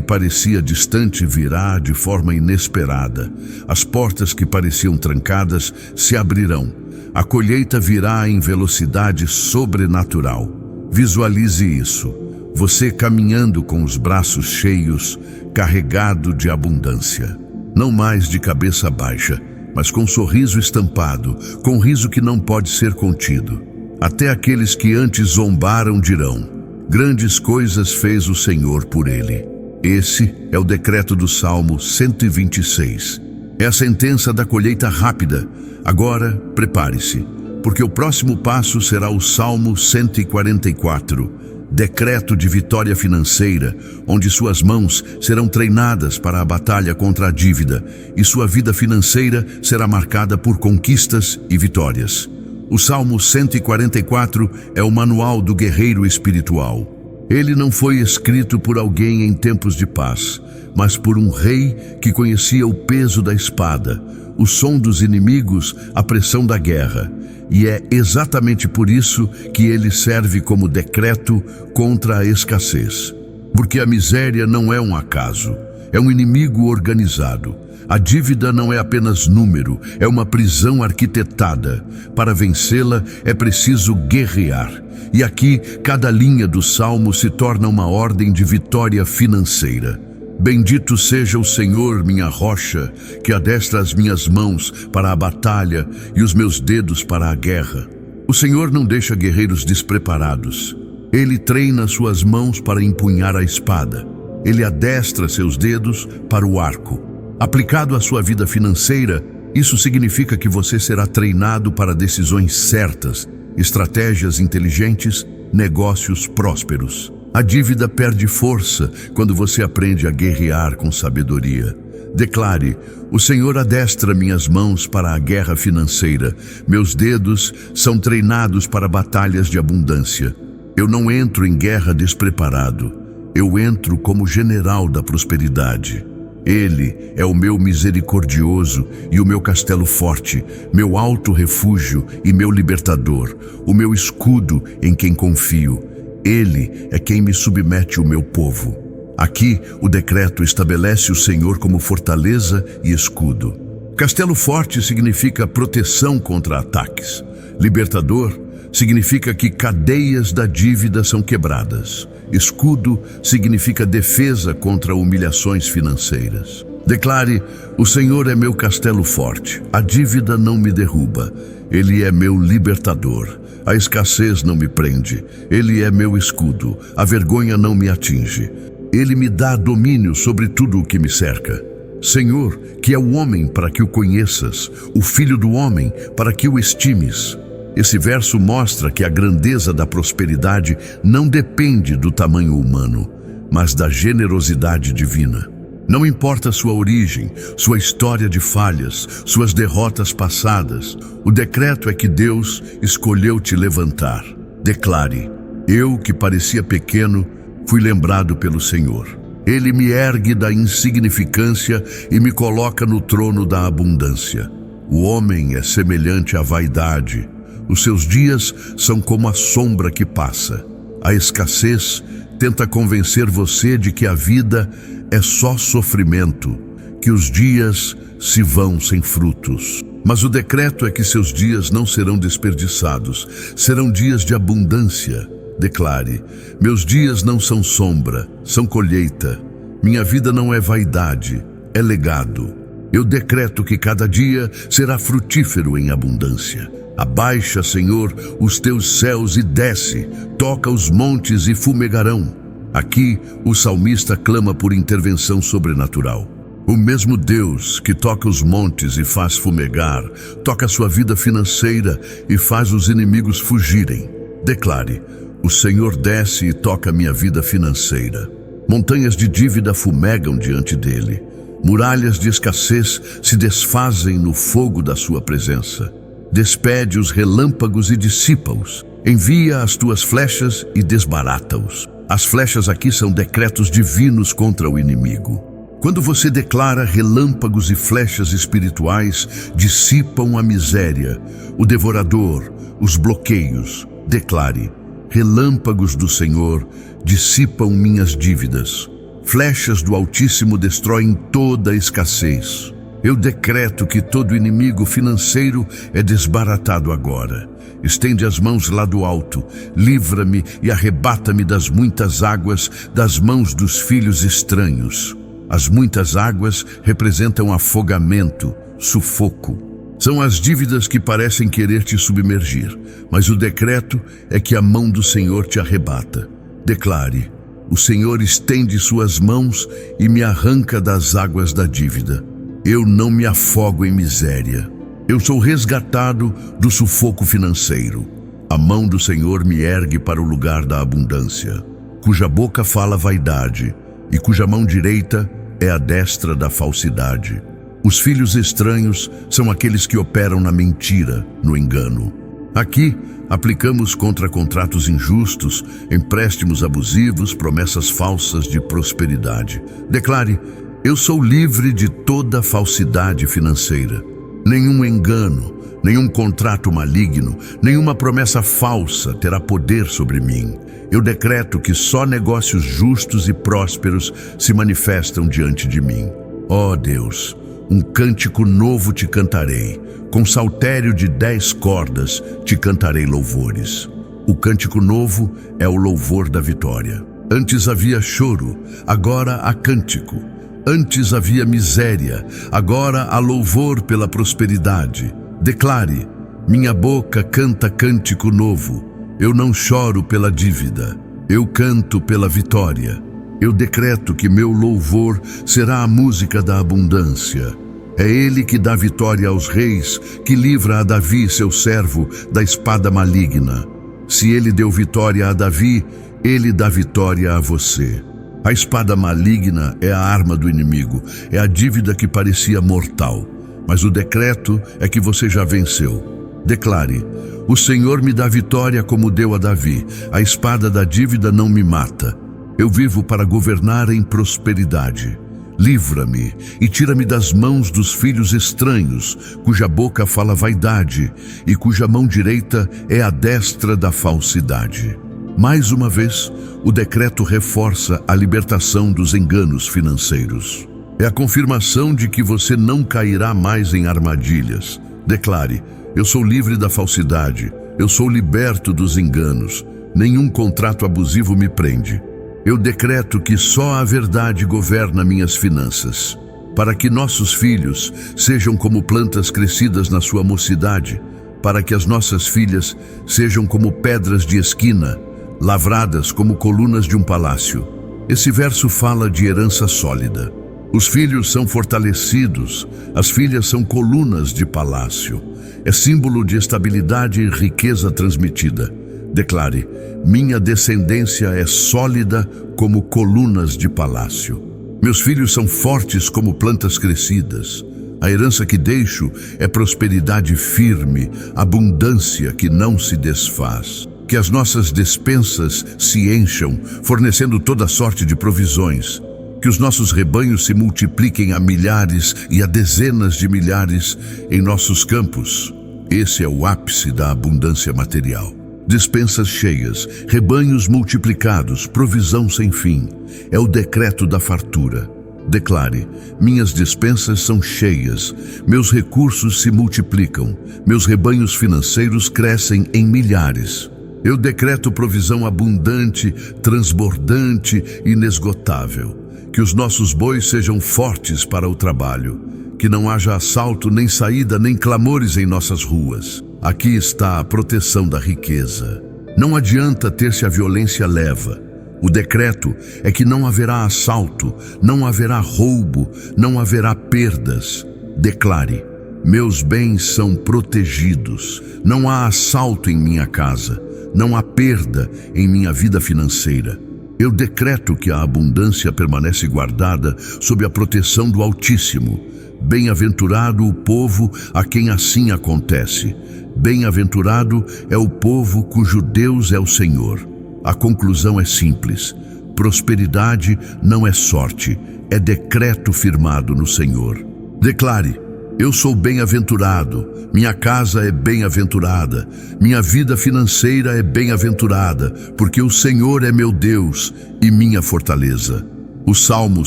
parecia distante virá de forma inesperada. As portas que pareciam trancadas se abrirão. A colheita virá em velocidade sobrenatural. Visualize isso. Você caminhando com os braços cheios, carregado de abundância. Não mais de cabeça baixa, mas com sorriso estampado, com riso que não pode ser contido. Até aqueles que antes zombaram dirão: grandes coisas fez o Senhor por ele. Esse é o decreto do Salmo 126. É a sentença da colheita rápida. Agora, prepare-se, porque o próximo passo será o Salmo 144. Decreto de vitória financeira, onde suas mãos serão treinadas para a batalha contra a dívida e sua vida financeira será marcada por conquistas e vitórias. O Salmo 144 é o manual do guerreiro espiritual. Ele não foi escrito por alguém em tempos de paz, mas por um rei que conhecia o peso da espada, o som dos inimigos, a pressão da guerra. E é exatamente por isso que ele serve como decreto contra a escassez. Porque a miséria não é um acaso, é um inimigo organizado. A dívida não é apenas número, é uma prisão arquitetada. Para vencê-la é preciso guerrear. E aqui, cada linha do Salmo se torna uma ordem de vitória financeira. Bendito seja o Senhor, minha rocha, que adestra as minhas mãos para a batalha e os meus dedos para a guerra. O Senhor não deixa guerreiros despreparados. Ele treina suas mãos para empunhar a espada. Ele adestra seus dedos para o arco. Aplicado à sua vida financeira, isso significa que você será treinado para decisões certas, estratégias inteligentes, negócios prósperos. A dívida perde força quando você aprende a guerrear com sabedoria. Declare: o Senhor adestra minhas mãos para a guerra financeira. Meus dedos são treinados para batalhas de abundância. Eu não entro em guerra despreparado. Eu entro como general da prosperidade. Ele é o meu misericordioso e o meu castelo forte, meu alto refúgio e meu libertador, o meu escudo em quem confio. Ele é quem me submete o meu povo. Aqui, o decreto estabelece o Senhor como fortaleza e escudo. Castelo forte significa proteção contra ataques. Libertador significa que cadeias da dívida são quebradas. Escudo significa defesa contra humilhações financeiras. Declare: o Senhor é meu castelo forte. A dívida não me derruba. Ele é meu libertador. A escassez não me prende. Ele é meu escudo. A vergonha não me atinge. Ele me dá domínio sobre tudo o que me cerca. Senhor, que é o homem para que o conheças, o filho do homem para que o estimes. Esse verso mostra que a grandeza da prosperidade não depende do tamanho humano, mas da generosidade divina. Não importa sua origem, sua história de falhas, suas derrotas passadas, o decreto é que Deus escolheu te levantar. Declare: eu, que parecia pequeno, fui lembrado pelo Senhor. Ele me ergue da insignificância e me coloca no trono da abundância. O homem é semelhante à vaidade. Os seus dias são como a sombra que passa. A escassez tenta convencer você de que a vida é só sofrimento, que os dias se vão sem frutos. Mas o decreto é que seus dias não serão desperdiçados, serão dias de abundância. Declare: meus dias não são sombra, são colheita. Minha vida não é vaidade, é legado. Eu decreto que cada dia será frutífero em abundância. Abaixa, Senhor, os teus céus e desce, toca os montes e fumegarão. Aqui, o salmista clama por intervenção sobrenatural. O mesmo Deus que toca os montes e faz fumegar, toca a sua vida financeira e faz os inimigos fugirem. Declare: o Senhor desce e toca a minha vida financeira. Montanhas de dívida fumegam diante dele. Muralhas de escassez se desfazem no fogo da sua presença. Despede os relâmpagos e dissipa-os. Envia as tuas flechas e desbarata-os. As flechas aqui são decretos divinos contra o inimigo. Quando você declara, relâmpagos e flechas espirituais dissipam a miséria, o devorador, os bloqueios. Declare: relâmpagos do Senhor dissipam minhas dívidas. Flechas do Altíssimo destroem toda a escassez. Eu decreto que todo inimigo financeiro é desbaratado agora. Estende as mãos lá do alto, livra-me e arrebata-me das muitas águas, das mãos dos filhos estranhos. As muitas águas representam afogamento, sufoco. São as dívidas que parecem querer te submergir, mas o decreto é que a mão do Senhor te arrebata. Declare: o Senhor estende suas mãos e me arranca das águas da dívida. Eu não me afogo em miséria. Eu sou resgatado do sufoco financeiro. A mão do Senhor me ergue para o lugar da abundância, cuja boca fala vaidade e cuja mão direita é a destra da falsidade. Os filhos estranhos são aqueles que operam na mentira, no engano. Aqui, aplicamos contra contratos injustos, empréstimos abusivos, promessas falsas de prosperidade. Declare: eu sou livre de toda falsidade financeira. Nenhum engano, nenhum contrato maligno, nenhuma promessa falsa terá poder sobre mim. Eu decreto que só negócios justos e prósperos se manifestam diante de mim. Ó Deus, um cântico novo te cantarei. Com saltério de 10 cordas te cantarei louvores. O cântico novo é o louvor da vitória. Antes havia choro, agora há cântico. Antes havia miséria, agora há louvor pela prosperidade. Declare: minha boca canta cântico novo. Eu não choro pela dívida, eu canto pela vitória. Eu decreto que meu louvor será a música da abundância. É Ele que dá vitória aos reis, que livra a Davi, seu servo, da espada maligna. Se Ele deu vitória a Davi, Ele dá vitória a você. A espada maligna é a arma do inimigo, é a dívida que parecia mortal. Mas o decreto é que você já venceu. Declare: o Senhor me dá vitória como deu a Davi. A espada da dívida não me mata. Eu vivo para governar em prosperidade. Livra-me e tira-me das mãos dos filhos estranhos, cuja boca fala vaidade e cuja mão direita é a destra da falsidade. Mais uma vez, o decreto reforça a libertação dos enganos financeiros. É a confirmação de que você não cairá mais em armadilhas. Declare: eu sou livre da falsidade, eu sou liberto dos enganos. Nenhum contrato abusivo me prende. Eu decreto que só a verdade governa minhas finanças, para que nossos filhos sejam como plantas crescidas na sua mocidade, para que as nossas filhas sejam como pedras de esquina, lavradas como colunas de um palácio. Esse verso fala de herança sólida. Os filhos são fortalecidos, as filhas são colunas de palácio. É símbolo de estabilidade e riqueza transmitida. Declare: minha descendência é sólida como colunas de palácio. Meus filhos são fortes como plantas crescidas. A herança que deixo é prosperidade firme, abundância que não se desfaz. Que as nossas despensas se encham, fornecendo toda sorte de provisões. Que os nossos rebanhos se multipliquem a milhares e a dezenas de milhares em nossos campos. Esse é o ápice da abundância material. Despensas cheias, rebanhos multiplicados, provisão sem fim. É o decreto da fartura. Declare: minhas despensas são cheias, meus recursos se multiplicam, meus rebanhos financeiros crescem em milhares. Eu decreto provisão abundante, transbordante, inesgotável. Que os nossos bois sejam fortes para o trabalho. Que não haja assalto, nem saída, nem clamores em nossas ruas. Aqui está a proteção da riqueza. Não adianta ter-se a violência leva. O decreto é que não haverá assalto, não haverá roubo, não haverá perdas. Declare: meus bens são protegidos, não há assalto em minha casa, não há perda em minha vida financeira. Eu decreto que a abundância permanece guardada sob a proteção do Altíssimo. Bem-aventurado o povo a quem assim acontece. Bem-aventurado é o povo cujo Deus é o Senhor. A conclusão é simples: prosperidade não é sorte, é decreto firmado no Senhor. Declare: eu sou bem-aventurado, minha casa é bem-aventurada, minha vida financeira é bem-aventurada, porque o Senhor é meu Deus e minha fortaleza. O Salmo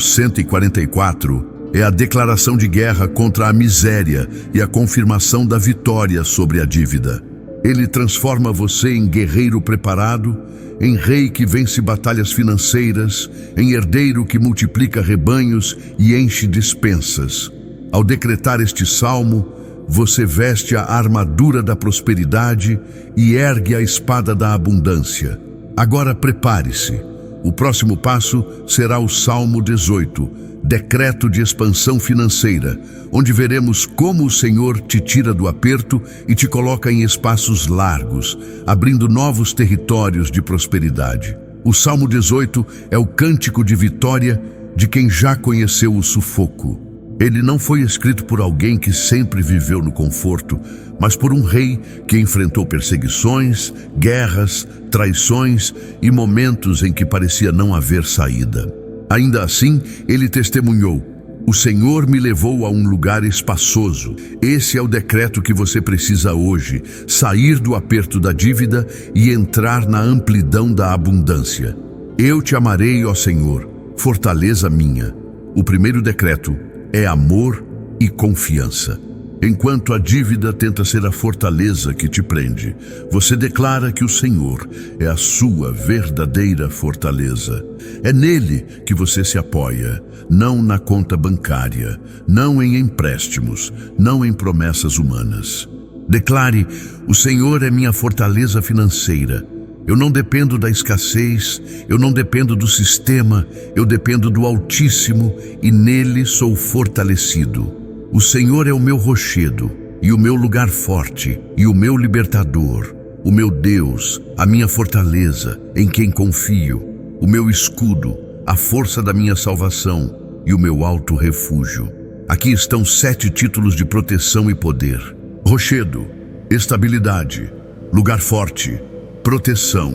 144 é a declaração de guerra contra a miséria e a confirmação da vitória sobre a dívida. Ele transforma você em guerreiro preparado, em rei que vence batalhas financeiras, em herdeiro que multiplica rebanhos e enche despensas. Ao decretar este salmo, você veste a armadura da prosperidade e ergue a espada da abundância. Agora prepare-se. O próximo passo será o Salmo 18, decreto de expansão financeira, onde veremos como o Senhor te tira do aperto e te coloca em espaços largos, abrindo novos territórios de prosperidade. O Salmo 18 é o cântico de vitória de quem já conheceu o sufoco. Ele não foi escrito por alguém que sempre viveu no conforto, mas por um rei que enfrentou perseguições, guerras, traições e momentos em que parecia não haver saída. Ainda assim, ele testemunhou: o Senhor me levou a um lugar espaçoso. Esse é o decreto que você precisa hoje: sair do aperto da dívida e entrar na amplidão da abundância. Eu te amarei, ó Senhor, fortaleza minha. O primeiro decreto é amor e confiança. Enquanto a dívida tenta ser a fortaleza que te prende, você declara que o Senhor é a sua verdadeira fortaleza. É nele que você se apoia, não na conta bancária, não em empréstimos, não em promessas humanas. Declare: o Senhor é minha fortaleza financeira. Eu não dependo da escassez, eu não dependo do sistema, eu dependo do Altíssimo e nele sou fortalecido. O Senhor é o meu rochedo e o meu lugar forte e o meu libertador, o meu Deus, a minha fortaleza, em quem confio, o meu escudo, a força da minha salvação e o meu alto refúgio. Aqui estão 7 títulos de proteção e poder: rochedo, estabilidade, lugar forte, proteção,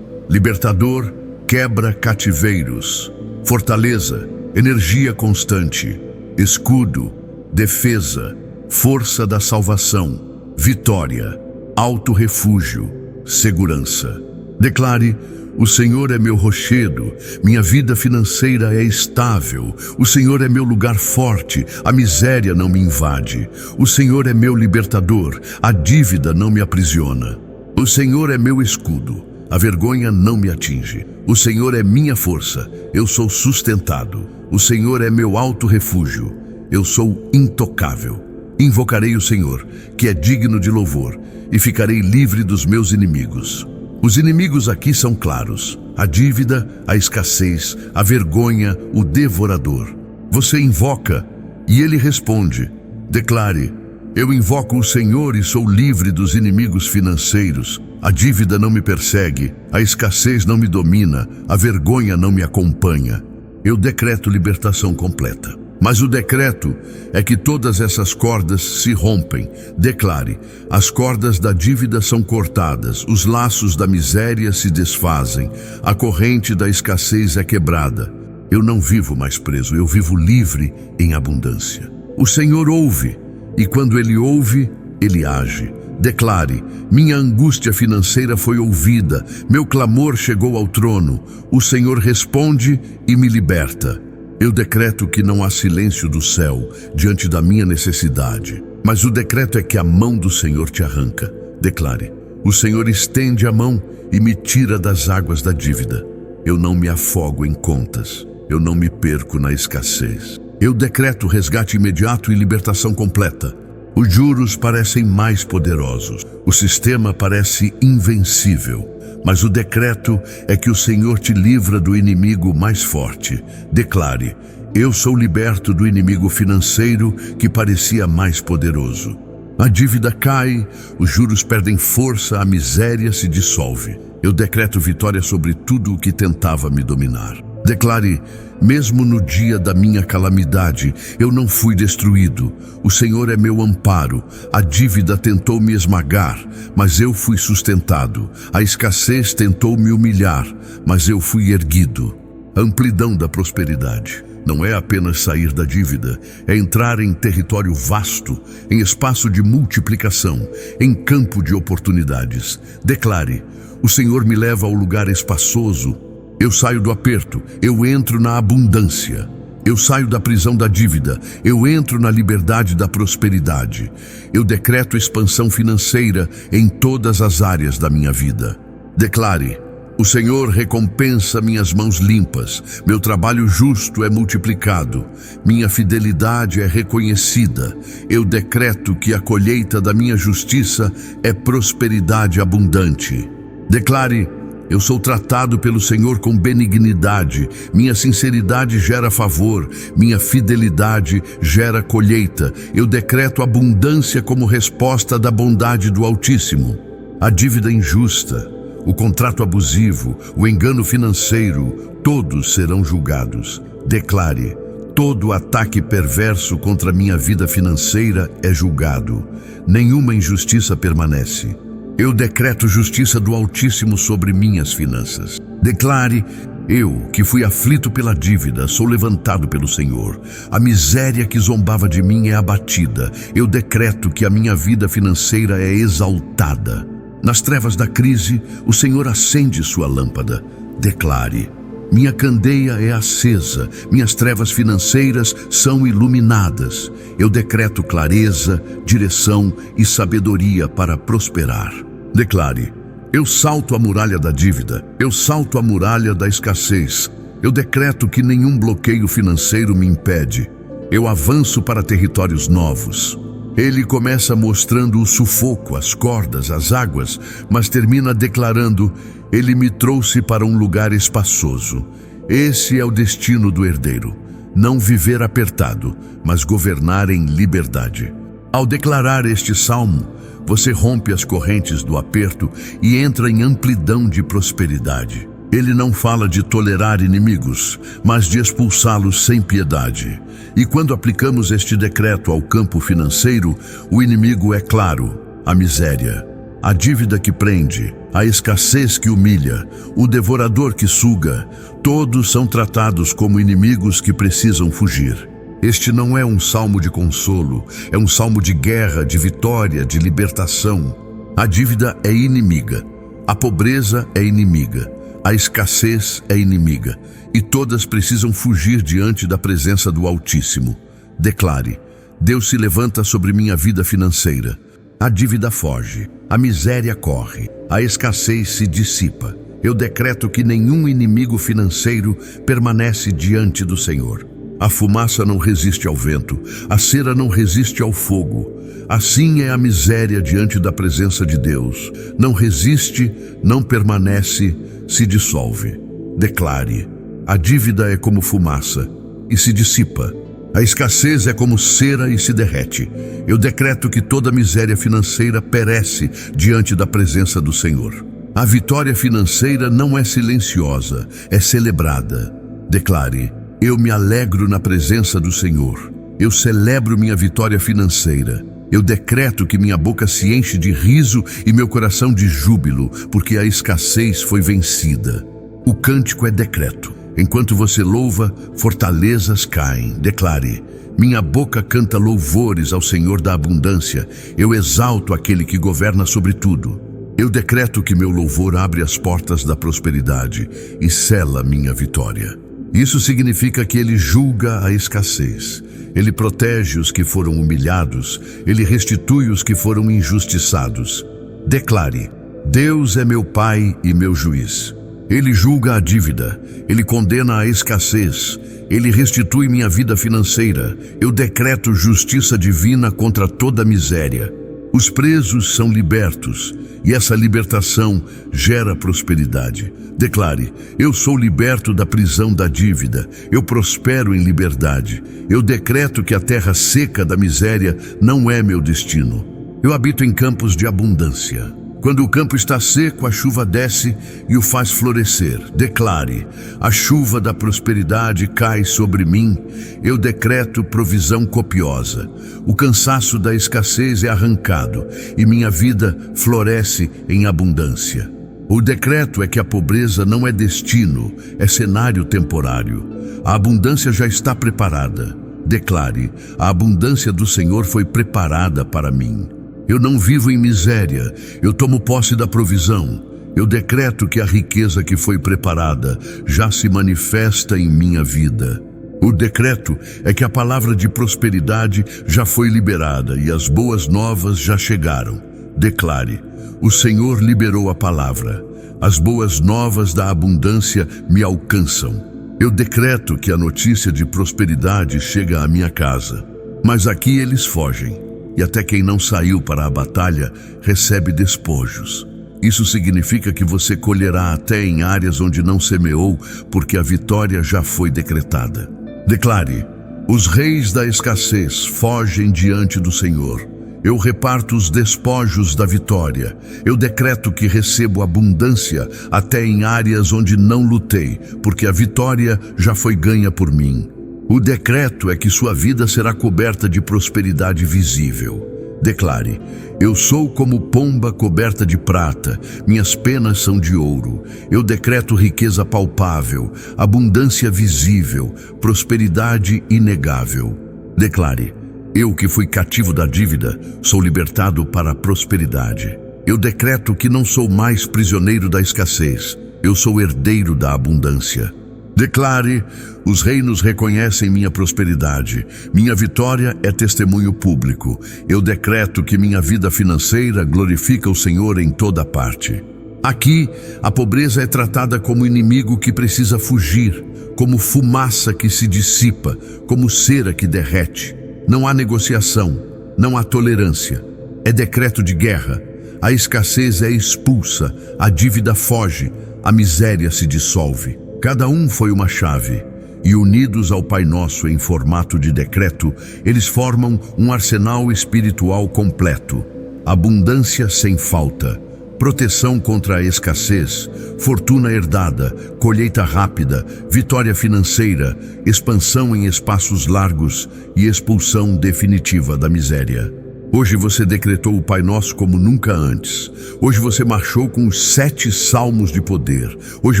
libertador, quebra cativeiros, fortaleza, energia constante, escudo, defesa, força da salvação, vitória, alto refúgio, segurança. Declare: o Senhor é meu rochedo, minha vida financeira é estável, o Senhor é meu lugar forte, a miséria não me invade, o Senhor é meu libertador, a dívida não me aprisiona. O Senhor é meu escudo, a vergonha não me atinge. O Senhor é minha força, eu sou sustentado. O Senhor é meu alto refúgio, eu sou intocável. Invocarei o Senhor, que é digno de louvor, e ficarei livre dos meus inimigos. Os inimigos aqui são claros: a dívida, a escassez, a vergonha, o devorador. Você invoca e ele responde. Declare: eu invoco o Senhor e sou livre dos inimigos financeiros. A dívida não me persegue, a escassez não me domina, a vergonha não me acompanha. Eu decreto libertação completa. Mas o decreto é que todas essas cordas se rompem. Declare: as cordas da dívida são cortadas, os laços da miséria se desfazem, a corrente da escassez é quebrada. Eu não vivo mais preso, eu vivo livre em abundância. O Senhor ouve, e quando Ele ouve, Ele age. Declare: minha angústia financeira foi ouvida, meu clamor chegou ao trono, o Senhor responde e me liberta. Eu decreto que não há silêncio do céu diante da minha necessidade, mas o decreto é que a mão do Senhor te arranca. Declare: o Senhor estende a mão e me tira das águas da dívida. Eu não me afogo em contas, eu não me perco na escassez. Eu decreto resgate imediato e libertação completa. Os juros parecem mais poderosos, o sistema parece invencível, Mas o decreto é que o Senhor te livra do inimigo mais forte. Declare: eu sou liberto do inimigo financeiro que parecia mais poderoso. A dívida cai, os juros perdem força, a miséria se dissolve. Eu decreto vitória sobre tudo o que tentava me dominar. Declare: mesmo no dia da minha calamidade, eu não fui destruído. O Senhor é meu amparo. A dívida tentou me esmagar, mas eu fui sustentado. A escassez tentou me humilhar, mas eu fui erguido. A amplidão da prosperidade não é apenas sair da dívida, é entrar em território vasto, em espaço de multiplicação, em campo de oportunidades. Declare: o Senhor me leva ao lugar espaçoso. Eu saio do aperto, eu entro na abundância. Eu saio da prisão da dívida, eu entro na liberdade da prosperidade. Eu decreto expansão financeira em todas as áreas da minha vida. Declare: o Senhor recompensa minhas mãos limpas, meu trabalho justo é multiplicado, minha fidelidade é reconhecida. Eu decreto que a colheita da minha justiça é prosperidade abundante. Declare: eu sou tratado pelo Senhor com benignidade, minha sinceridade gera favor, minha fidelidade gera colheita. Eu decreto abundância como resposta da bondade do Altíssimo. A dívida injusta, o contrato abusivo, o engano financeiro, todos serão julgados. Declare: todo ataque perverso contra minha vida financeira é julgado. Nenhuma injustiça permanece. Eu decreto justiça do Altíssimo sobre minhas finanças. Declare: eu, que fui aflito pela dívida, sou levantado pelo Senhor. A miséria que zombava de mim é abatida. Eu decreto que a minha vida financeira é exaltada. Nas trevas da crise, o Senhor acende sua lâmpada. Declare: minha candeia é acesa, minhas trevas financeiras são iluminadas. Eu decreto clareza, direção e sabedoria para prosperar. Declare: eu salto a muralha da dívida, eu salto a muralha da escassez. Eu decreto que nenhum bloqueio financeiro me impede. Eu avanço para territórios novos. Ele começa mostrando o sufoco, as cordas, as águas, mas termina declarando: ele me trouxe para um lugar espaçoso. Esse é o destino do herdeiro. Não viver apertado, mas governar em liberdade. Ao declarar este salmo, você rompe as correntes do aperto e entra em amplidão de prosperidade. Ele não fala de tolerar inimigos, mas de expulsá-los sem piedade. E quando aplicamos este decreto ao campo financeiro, o inimigo é claro: a miséria, a dívida que prende, a escassez que humilha, o devorador que suga, todos são tratados como inimigos que precisam fugir. Este não é um salmo de consolo, é um salmo de guerra, de vitória, de libertação. A dívida é inimiga, a pobreza é inimiga, a escassez é inimiga, e todas precisam fugir diante da presença do Altíssimo. Declare: Deus se levanta sobre minha vida financeira. A dívida foge, a miséria corre, a escassez se dissipa. Eu decreto que nenhum inimigo financeiro permanece diante do Senhor. A fumaça não resiste ao vento, a cera não resiste ao fogo. Assim é a miséria diante da presença de Deus. Não resiste, não permanece, se dissolve. Declare: a dívida é como fumaça e se dissipa. A escassez é como cera e se derrete. Eu decreto que toda miséria financeira perece diante da presença do Senhor. A vitória financeira não é silenciosa, é celebrada. Declare: eu me alegro na presença do Senhor. Eu celebro minha vitória financeira. Eu decreto que minha boca se enche de riso e meu coração de júbilo, porque a escassez foi vencida. O cântico é decreto. Enquanto você louva, fortalezas caem. Declare: minha boca canta louvores ao Senhor da abundância. Eu exalto aquele que governa sobre tudo. Eu decreto que meu louvor abre as portas da prosperidade e sela minha vitória. Isso significa que ele julga a escassez. Ele protege os que foram humilhados. Ele restitui os que foram injustiçados. Declare: Deus é meu Pai e meu juiz. Ele julga a dívida. Ele condena a escassez. Ele restitui minha vida financeira. Eu decreto justiça divina contra toda miséria. Os presos são libertos e essa libertação gera prosperidade. Declare: eu sou liberto da prisão da dívida, eu prospero em liberdade. Eu decreto que a terra seca da miséria não é meu destino. Eu habito em campos de abundância. Quando o campo está seco, a chuva desce e o faz florescer. Declare: a chuva da prosperidade cai sobre mim. Eu decreto provisão copiosa. O cansaço da escassez é arrancado e minha vida floresce em abundância. O decreto é que a pobreza não é destino, é cenário temporário. A abundância já está preparada. Declare: a abundância do Senhor foi preparada para mim. Eu não vivo em miséria, eu tomo posse da provisão. Eu decreto que a riqueza que foi preparada já se manifesta em minha vida. O decreto é que a palavra de prosperidade já foi liberada e as boas novas já chegaram. Declare: o Senhor liberou a palavra. As boas novas da abundância me alcançam. Eu decreto que a notícia de prosperidade chega à minha casa. Mas aqui eles fogem. E até quem não saiu para a batalha recebe despojos. Isso significa que você colherá até em áreas onde não semeou, porque a vitória já foi decretada. Declare: os reis da escassez fogem diante do Senhor. Eu reparto os despojos da vitória. Eu decreto que recebo abundância até em áreas onde não lutei, porque a vitória já foi ganha por mim. O decreto é que sua vida será coberta de prosperidade visível. Declare: eu sou como pomba coberta de prata, minhas penas são de ouro. Eu decreto riqueza palpável, abundância visível, prosperidade inegável. Declare: eu que fui cativo da dívida, sou libertado para a prosperidade. Eu decreto que não sou mais prisioneiro da escassez, eu sou herdeiro da abundância. Declare: os reinos reconhecem minha prosperidade. Minha vitória é testemunho público. Eu decreto que minha vida financeira glorifica o Senhor em toda parte. Aqui, a pobreza é tratada como inimigo que precisa fugir, como fumaça que se dissipa, como cera que derrete. Não há negociação, não há tolerância. É decreto de guerra. A escassez é expulsa, a dívida foge, a miséria se dissolve. Cada um foi uma chave, e unidos ao Pai Nosso em formato de decreto, eles formam um arsenal espiritual completo. Abundância sem falta, proteção contra a escassez, fortuna herdada, colheita rápida, vitória financeira, expansão em espaços largos e expulsão definitiva da miséria. Hoje você decretou o Pai Nosso como nunca antes. Hoje você marchou com os 7 salmos de poder. Hoje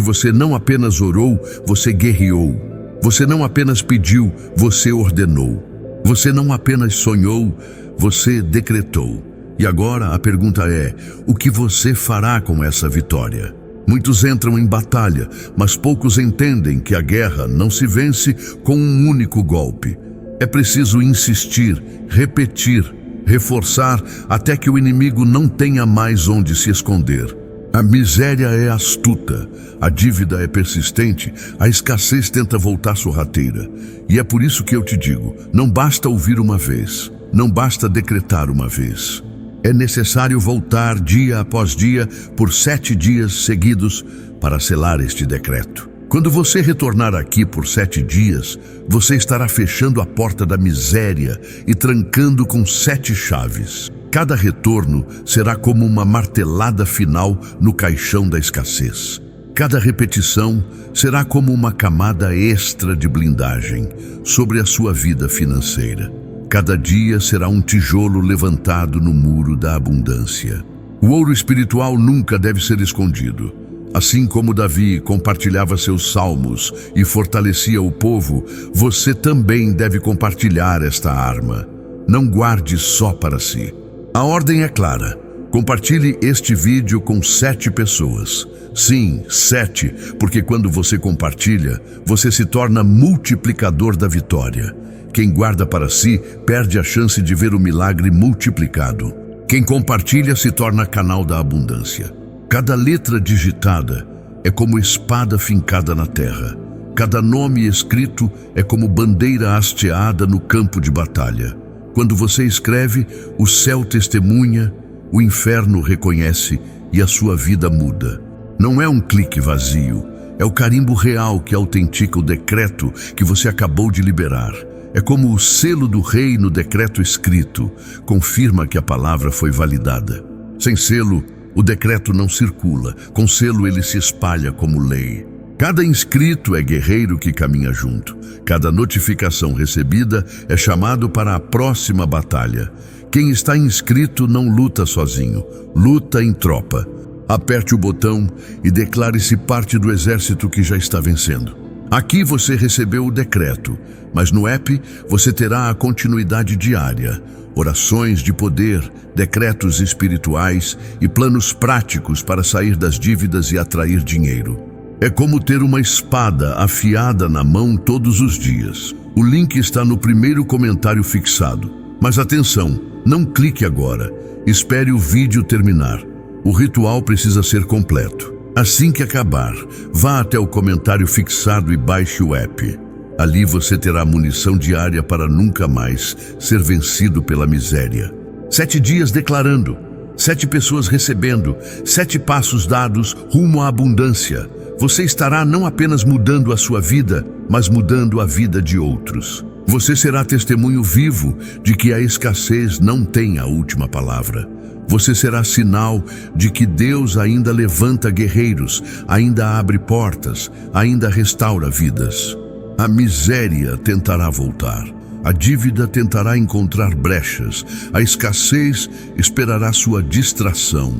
você não apenas orou, você guerreou. Você não apenas pediu, você ordenou. Você não apenas sonhou, você decretou. E agora a pergunta é: o que você fará com essa vitória? Muitos entram em batalha, mas poucos entendem que a guerra não se vence com um único golpe. É preciso insistir, repetir, reforçar até que o inimigo não tenha mais onde se esconder. A miséria é astuta, a dívida é persistente, a escassez tenta voltar sorrateira. E é por isso que eu te digo, não basta ouvir uma vez, não basta decretar uma vez. É necessário voltar dia após dia por 7 dias seguidos para selar este decreto. Quando você retornar aqui por 7 dias, você estará fechando a porta da miséria e trancando com 7 chaves. Cada retorno será como uma martelada final no caixão da escassez. Cada repetição será como uma camada extra de blindagem sobre a sua vida financeira. Cada dia será um tijolo levantado no muro da abundância. O ouro espiritual nunca deve ser escondido. Assim como Davi compartilhava seus salmos e fortalecia o povo, você também deve compartilhar esta arma. Não guarde só para si. A ordem é clara. Compartilhe este vídeo com 7 pessoas. Sim, 7, porque quando você compartilha, você se torna multiplicador da vitória. Quem guarda para si perde a chance de ver o milagre multiplicado. Quem compartilha se torna canal da abundância. Cada letra digitada é como espada fincada na terra. Cada nome escrito é como bandeira hasteada no campo de batalha. Quando você escreve, o céu testemunha, o inferno reconhece e a sua vida muda. Não é um clique vazio, é o carimbo real que autentica o decreto que você acabou de liberar. É como o selo do rei no decreto escrito, confirma que a palavra foi validada. Sem selo, o decreto não circula, com selo ele se espalha como lei. Cada inscrito é guerreiro que caminha junto. Cada notificação recebida é chamado para a próxima batalha. Quem está inscrito não luta sozinho, luta em tropa. Aperte o botão e declare-se parte do exército que já está vencendo. Aqui você recebeu o decreto, mas no app você terá a continuidade diária, orações de poder, decretos espirituais e planos práticos para sair das dívidas e atrair dinheiro. É como ter uma espada afiada na mão todos os dias. O link está no primeiro comentário fixado. Mas atenção, não clique agora. Espere o vídeo terminar. O ritual precisa ser completo. Assim que acabar, vá até o comentário fixado e baixe o app. Ali você terá munição diária para nunca mais ser vencido pela miséria. 7 dias declarando, 7 pessoas recebendo, 7 passos dados rumo à abundância. Você estará não apenas mudando a sua vida, mas mudando a vida de outros. Você será testemunho vivo de que a escassez não tem a última palavra. Você será sinal de que Deus ainda levanta guerreiros, ainda abre portas, ainda restaura vidas. A miséria tentará voltar. A dívida tentará encontrar brechas. A escassez esperará sua distração.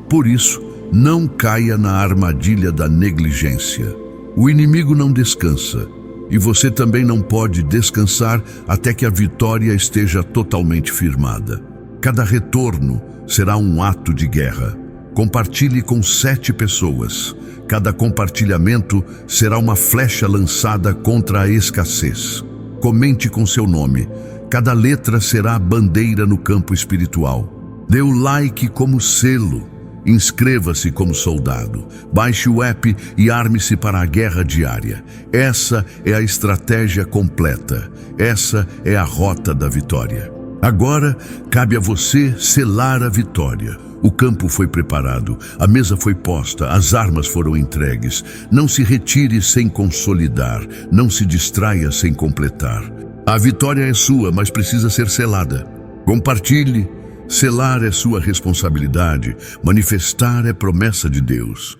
Por isso, não caia na armadilha da negligência. O inimigo não descansa, e você também não pode descansar até que a vitória esteja totalmente firmada. Cada retorno será um ato de guerra. Compartilhe com 7 pessoas. Cada compartilhamento será uma flecha lançada contra a escassez. Comente com seu nome. Cada letra será bandeira no campo espiritual. Dê o like como selo. Inscreva-se como soldado, baixe o app e arme-se para a guerra diária. Essa é a estratégia completa, essa é a rota da vitória. Agora, cabe a você selar a vitória. O campo foi preparado, a mesa foi posta, as armas foram entregues. Não se retire sem consolidar, não se distraia sem completar. A vitória é sua, mas precisa ser selada. Compartilhe. Selar é sua responsabilidade, manifestar é promessa de Deus.